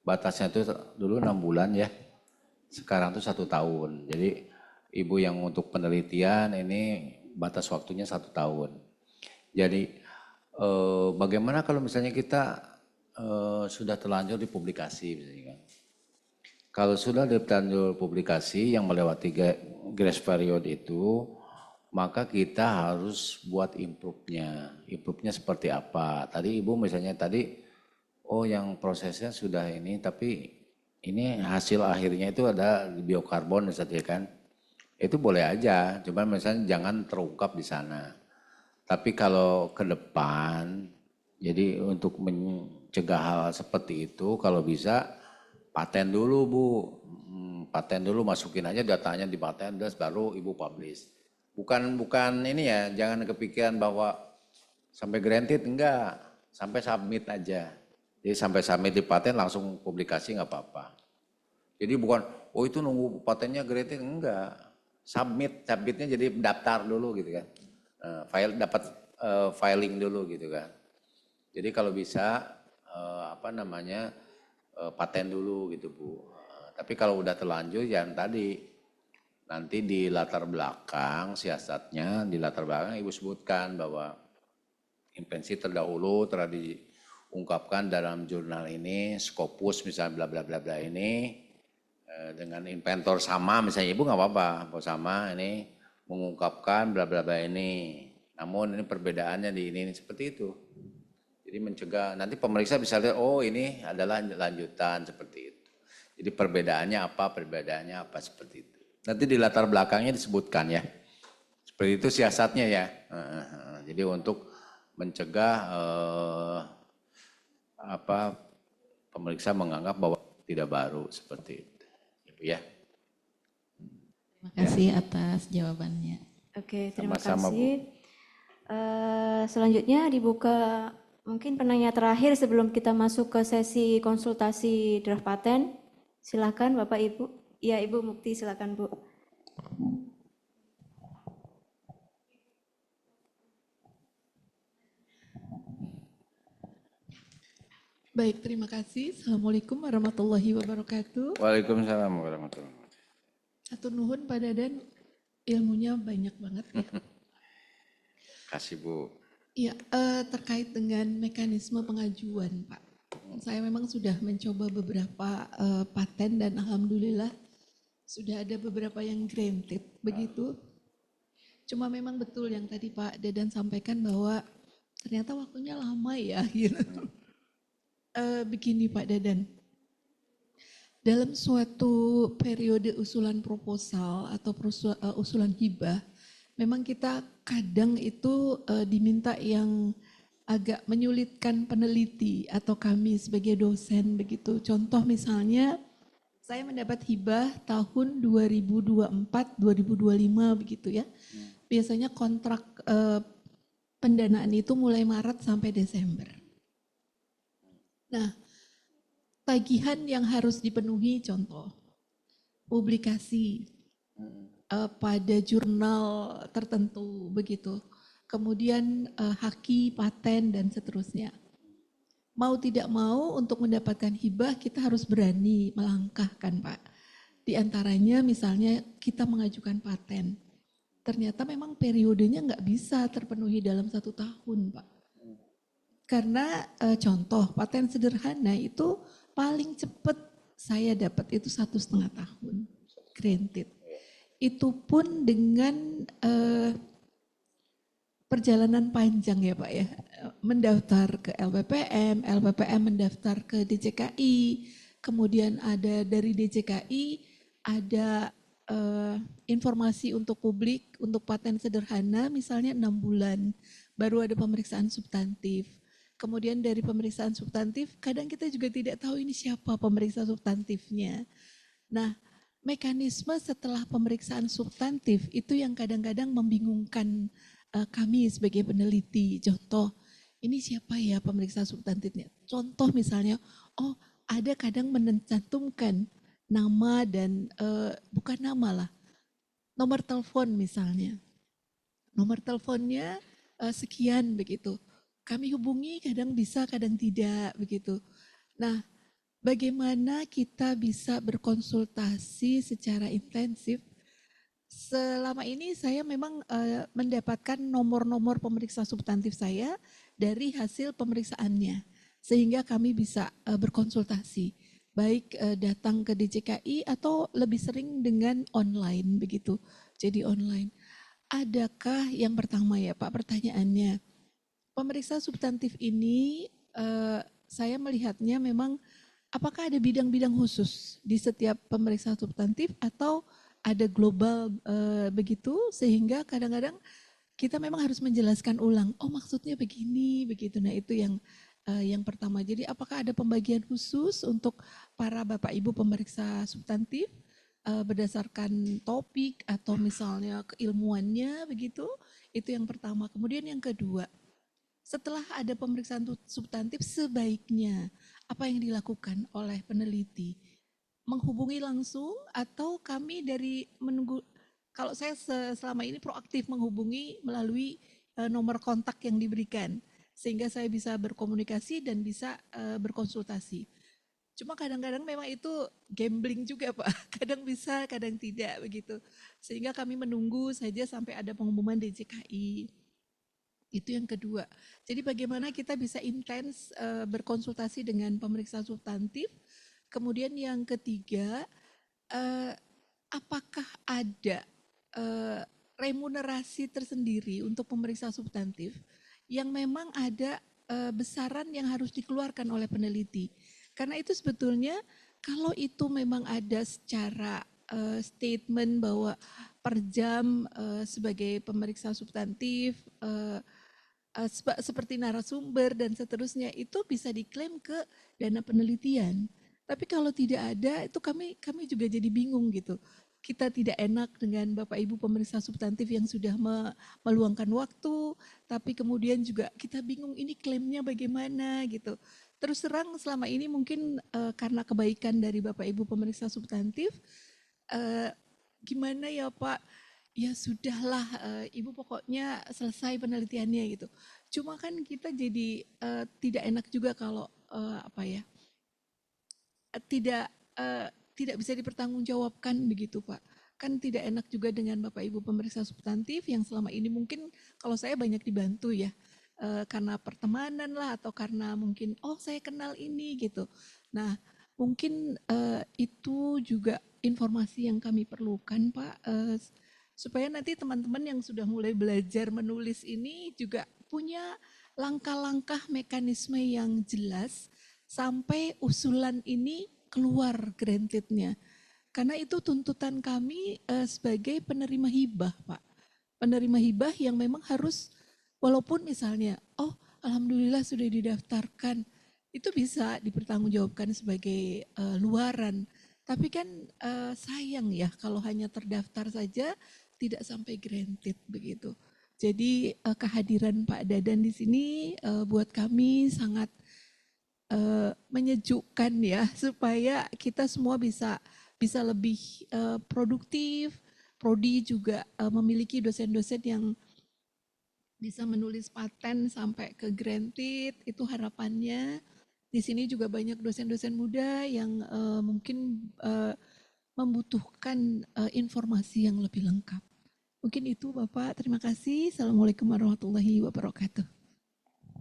Batasnya itu dulu 6 bulan ya. Sekarang tuh 1 tahun. Jadi Ibu yang untuk penelitian ini batas waktunya 1 tahun. Jadi bagaimana kalau misalnya kita sudah terlanjur dipublikasi misalnya kan. Kalau sudah terlanjur publikasi yang melewati grace period itu, maka kita harus buat improve-nya. Improve-nya seperti apa? Tadi Ibu misalnya oh yang prosesnya sudah ini, tapi ini hasil akhirnya itu ada biokarbon misalnya kan. Itu boleh aja, cuman misalnya jangan terungkap di sana. Tapi kalau ke depan, jadi untuk mencegah hal seperti itu, kalau bisa paten dulu Bu. Paten dulu, masukin aja datanya di paten, terus baru Ibu publish. Bukan ini ya, jangan kepikiran bahwa sampai granted, enggak. Sampai submit aja. Jadi sampai submit di paten langsung publikasi nggak apa-apa. Jadi bukan, oh itu nunggu patennya granted, enggak. Submitnya jadi daftar dulu gitu kan. Dapat filing dulu gitu kan. Jadi kalau bisa paten dulu gitu Bu. Tapi kalau udah terlanjur yang tadi nanti di latar belakang siasatnya, di latar belakang Ibu sebutkan bahwa invensi terdahulu telah diungkapkan dalam jurnal ini, Scopus misalnya bla bla bla bla ini dengan inventor sama misalnya Ibu nggak apa-apa, sama ini mengungkapkan bla bla bla ini. Namun ini perbedaannya di ini seperti itu. Jadi mencegah, nanti pemeriksa bisa lihat, oh ini adalah lanjutan seperti itu. Jadi perbedaannya apa seperti itu. Nanti di latar belakangnya disebutkan ya. Seperti itu siasatnya ya. Jadi untuk mencegah pemeriksa menganggap bahwa tidak baru seperti itu. Ya. Terima kasih atas jawabannya. Oke, terima Sama-sama, kasih. Selanjutnya dibuka mungkin penanya terakhir sebelum kita masuk ke sesi konsultasi draft paten. Silakan Bapak Ibu. Ya Ibu Mukti silakan Bu. Baik, terima kasih. Assalamualaikum warahmatullahi wabarakatuh. Waalaikumsalam warahmatullahi wabarakatuh. Atur nuhun Pak Dadan, ilmunya banyak banget. Kasih Bu. Ya, terkait dengan mekanisme pengajuan Pak. Saya memang sudah mencoba beberapa paten dan alhamdulillah sudah ada beberapa yang granted begitu. Cuma memang betul yang tadi Pak Dadan sampaikan bahwa ternyata waktunya lama ya gitu. Begini Pak Dadan, dalam suatu periode usulan proposal atau usulan hibah, memang kita kadang itu diminta yang agak menyulitkan peneliti atau kami sebagai dosen begitu. Contoh misalnya, saya mendapat hibah tahun 2024-2025 begitu ya. Biasanya kontrak pendanaan itu mulai Maret sampai Desember. Nah, tagihan yang harus dipenuhi contoh, publikasi pada jurnal tertentu begitu. Kemudian haki, paten dan seterusnya. Mau tidak mau untuk mendapatkan hibah kita harus berani melangkahkan Pak. Di antaranya misalnya kita mengajukan paten. Ternyata memang periodenya nggak bisa terpenuhi dalam 1 tahun Pak. Karena contoh paten sederhana itu paling cepat saya dapat itu 1,5 tahun granted. Itu pun dengan perjalanan panjang ya Pak ya. Mendaftar ke LPPM, LPPM mendaftar ke DJKI, kemudian ada dari DJKI ada informasi untuk publik untuk paten sederhana misalnya 6 bulan baru ada pemeriksaan substantif. Kemudian dari pemeriksaan substantif, kadang kita juga tidak tahu ini siapa pemeriksa substantifnya. Nah, mekanisme setelah pemeriksaan substantif itu yang kadang-kadang membingungkan kami sebagai peneliti. Contoh, ini siapa ya pemeriksa substantifnya? Contoh misalnya, oh ada kadang mencantumkan nama dan bukan nama lah, nomor telepon misalnya. Nomor teleponnya sekian begitu. Kami hubungi kadang bisa, kadang tidak begitu. Nah, bagaimana kita bisa berkonsultasi secara intensif? Selama ini saya memang mendapatkan nomor-nomor pemeriksa substantif saya dari hasil pemeriksaannya. Sehingga kami bisa berkonsultasi. Baik datang ke DJKI atau lebih sering dengan online begitu. Jadi online. Adakah yang pertama ya Pak pertanyaannya? Pemeriksa substantif ini saya melihatnya memang apakah ada bidang-bidang khusus di setiap pemeriksa substantif atau ada global begitu sehingga kadang-kadang kita memang harus menjelaskan ulang. Oh maksudnya begini begitu. Nah itu yang pertama. Jadi apakah ada pembagian khusus untuk para Bapak Ibu pemeriksa substantif berdasarkan topik atau misalnya keilmuannya begitu? Itu yang pertama. Kemudian yang kedua. Setelah ada pemeriksaan substantif sebaiknya apa yang dilakukan oleh peneliti? Menghubungi langsung atau kami dari menunggu, kalau saya selama ini proaktif menghubungi melalui nomor kontak yang diberikan sehingga saya bisa berkomunikasi dan bisa berkonsultasi. Cuma kadang-kadang memang itu gambling juga Pak, kadang bisa kadang tidak begitu. Sehingga kami menunggu saja sampai ada pengumuman DJKI. Itu yang kedua. Jadi bagaimana kita bisa intens berkonsultasi dengan pemeriksa substantif. Kemudian yang ketiga, apakah ada remunerasi tersendiri untuk pemeriksa substantif yang memang ada besaran yang harus dikeluarkan oleh peneliti. Karena itu sebetulnya kalau itu memang ada secara statement bahwa per jam sebagai pemeriksa substantif seperti narasumber dan seterusnya itu bisa diklaim ke dana penelitian. Tapi kalau tidak ada itu kami juga jadi bingung gitu. kita tidak enak dengan Bapak Ibu pemeriksa substantif yang sudah meluangkan waktu, tapi kemudian juga kita bingung ini klaimnya bagaimana gitu. Terus terang selama ini mungkin karena kebaikan dari Bapak Ibu pemeriksa substantif, gimana ya Pak, ya sudahlah Ibu pokoknya selesai penelitiannya gitu. Cuma kan kita jadi tidak enak juga kalau tidak bisa dipertanggungjawabkan begitu Pak. Kan tidak enak juga dengan Bapak Ibu pemeriksa substantif yang selama ini mungkin kalau saya banyak dibantu ya. Karena pertemanan lah atau karena mungkin saya kenal ini gitu. Nah mungkin itu juga informasi yang kami perlukan Pak, supaya nanti teman-teman yang sudah mulai belajar menulis ini juga punya langkah-langkah mekanisme yang jelas sampai usulan ini keluar granted-nya. Karena itu tuntutan kami sebagai penerima hibah Pak. Penerima hibah yang memang harus, walaupun misalnya, alhamdulillah sudah didaftarkan, itu bisa dipertanggungjawabkan sebagai luaran. Tapi kan sayang ya kalau hanya terdaftar saja tidak sampai granted begitu. Jadi kehadiran Pak Dadan di sini buat kami sangat menyejukkan ya, supaya kita semua bisa lebih produktif. Prodi juga memiliki dosen-dosen yang bisa menulis paten sampai ke granted, itu harapannya. Di sini juga banyak dosen-dosen muda yang mungkin membutuhkan informasi yang lebih lengkap. Mungkin itu Bapak, terima kasih. Assalamualaikum warahmatullahi wabarakatuh.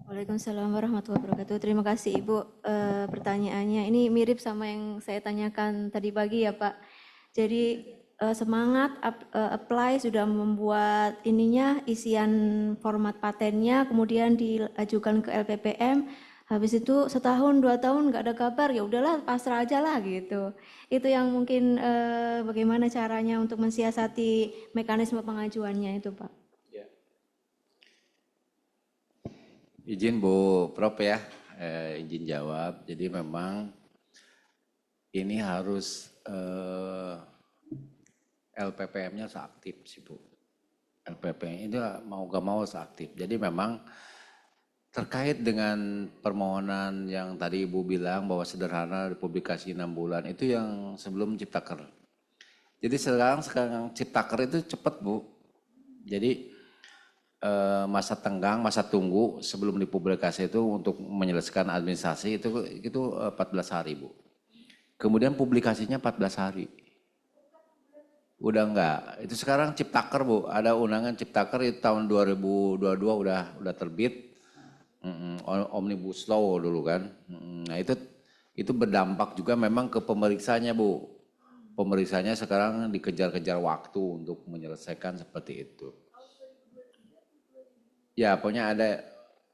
Waalaikumsalam warahmatullahi wabarakatuh. Terima kasih Ibu pertanyaannya. Ini mirip sama yang saya tanyakan tadi pagi ya Pak. Jadi semangat apply sudah membuat isian format patennya, kemudian diajukan ke LPPM. Habis itu setahun 2 tahun nggak ada kabar, ya udahlah pasrah aja lah gitu. Itu yang mungkin bagaimana caranya untuk mensiasati mekanisme pengajuannya itu Pak. Izin Bu Prof ya, izin jawab. Jadi memang ini harus LPPM-nya seaktif sih Bu. LPPM itu mau gak mau seaktif. Jadi memang terkait dengan permohonan yang tadi Ibu bilang bahwa sederhana dipublikasi 6 bulan, itu yang sebelum Ciptaker. Jadi sekarang Ciptaker itu cepat Bu. Jadi masa tenggang, masa tunggu sebelum dipublikasi itu untuk menyelesaikan administrasi itu 14 hari Bu. Kemudian publikasinya 14 hari. Udah enggak, itu sekarang Ciptaker Bu, ada undangan Ciptaker itu tahun 2022 udah terbit. Omnibus Law dulu kan. Nah itu berdampak juga memang ke pemeriksanya Bu. Pemeriksanya sekarang dikejar-kejar waktu untuk menyelesaikan seperti itu. Ya pokoknya ada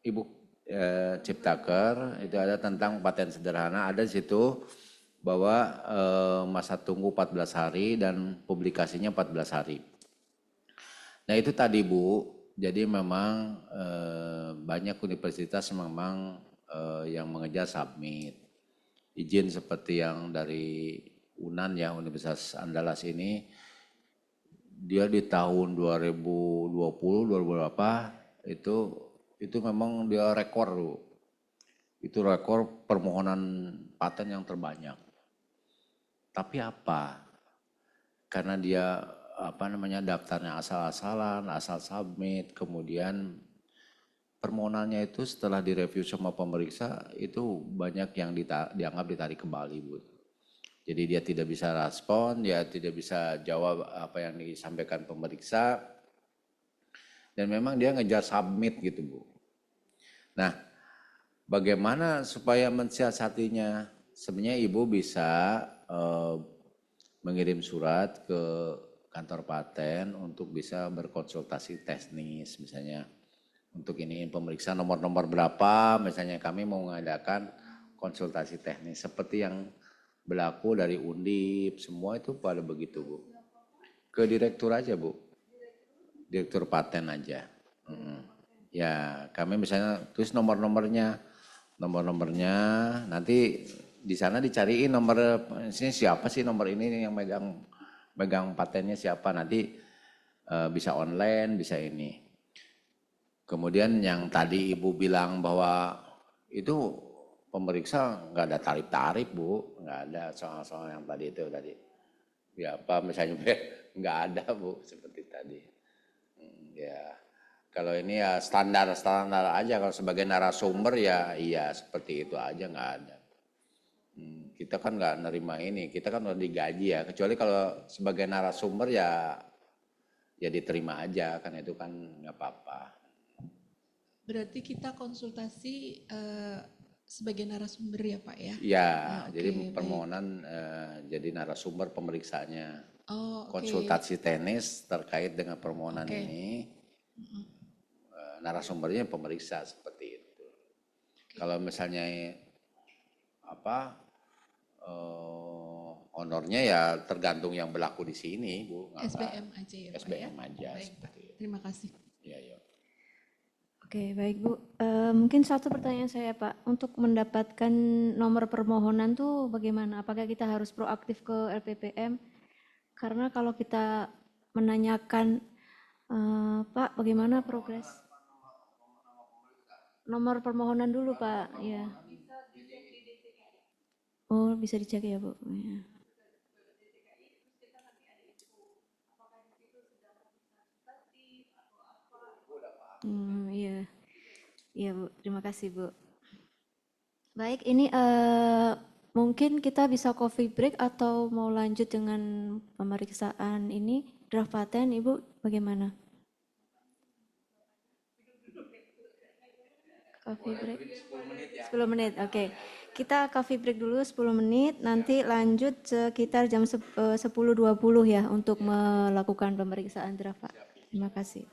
Ibu Ciptaker, itu ada tentang paten sederhana, ada di situ bahwa masa tunggu 14 hari dan publikasinya 14 hari. Nah itu tadi Bu, jadi memang banyak universitas memang yang mengejar submit. Izin seperti yang dari UNAN ya, Universitas Andalas ini, dia di tahun 2020, 2000 itu memang dia rekor Bu. Itu rekor permohonan paten yang terbanyak. Tapi apa? Karena dia daftarnya asal-asalan, asal submit, kemudian permohonannya itu setelah direview sama pemeriksa itu banyak yang dianggap ditarik kembali Bu. Jadi dia tidak bisa respon, dia tidak bisa jawab apa yang disampaikan pemeriksa, dan memang dia ngejar submit gitu Bu. Nah bagaimana supaya mensiasatinya? Sebenarnya Ibu bisa mengirim surat ke kantor paten untuk bisa berkonsultasi teknis misalnya. Untuk ini pemeriksa nomor-nomor berapa, misalnya kami mau mengadakan konsultasi teknis. Seperti yang berlaku dari Undip, semua itu pada begitu Bu. Ke direktur aja Bu, direktur paten aja. Ya kami misalnya tulis nomor-nomornya, nanti di sana dicariin nomor, ini siapa sih nomor ini yang megang megang patennya siapa, nanti bisa online, bisa ini. Kemudian yang tadi Ibu bilang bahwa itu pemeriksa nggak ada tarif-tarif Bu, nggak ada soal-soal yang tadi itu tadi. Ya apa misalnya nggak ada Bu, seperti tadi. Ya kalau ini ya standar-standar aja, kalau sebagai narasumber ya iya seperti itu aja, nggak ada. Kita kan nggak nerima ini, kita kan udah digaji ya, kecuali kalau sebagai narasumber ya diterima aja, kan itu kan nggak apa-apa. Berarti kita konsultasi sebagai narasumber ya Pak ya? Ya, Oke, jadi baik. permohonan jadi narasumber pemeriksaannya. Oh, oke. Konsultasi teknis terkait dengan permohonan Oke. ini, narasumbernya pemeriksa seperti itu. Kalau misalnya honornya ya tergantung yang berlaku di sini, Bu. SBM aja ya Pak ya? SBM aja. Baik, Seperti itu. terima kasih. Ya, ya. Oke, baik Bu. Mungkin satu pertanyaan saya Pak, untuk mendapatkan nomor permohonan tuh bagaimana? Apakah kita harus proaktif ke LPPM? Karena kalau kita menanyakan, Pak, bagaimana progres? Nomor permohonan dulu Pak, ya. Oh, bisa dicek ya Bu. Ya. Iya, iya Bu. Terima kasih Bu. Baik, ini mungkin kita bisa coffee break atau mau lanjut dengan pemeriksaan ini draft paten, Ibu bagaimana? Coffee break 10 menit, oke. Kita coffee break dulu 10 menit, nanti lanjut sekitar jam 10.20 ya untuk melakukan pemeriksaan draft Pak. Terima kasih.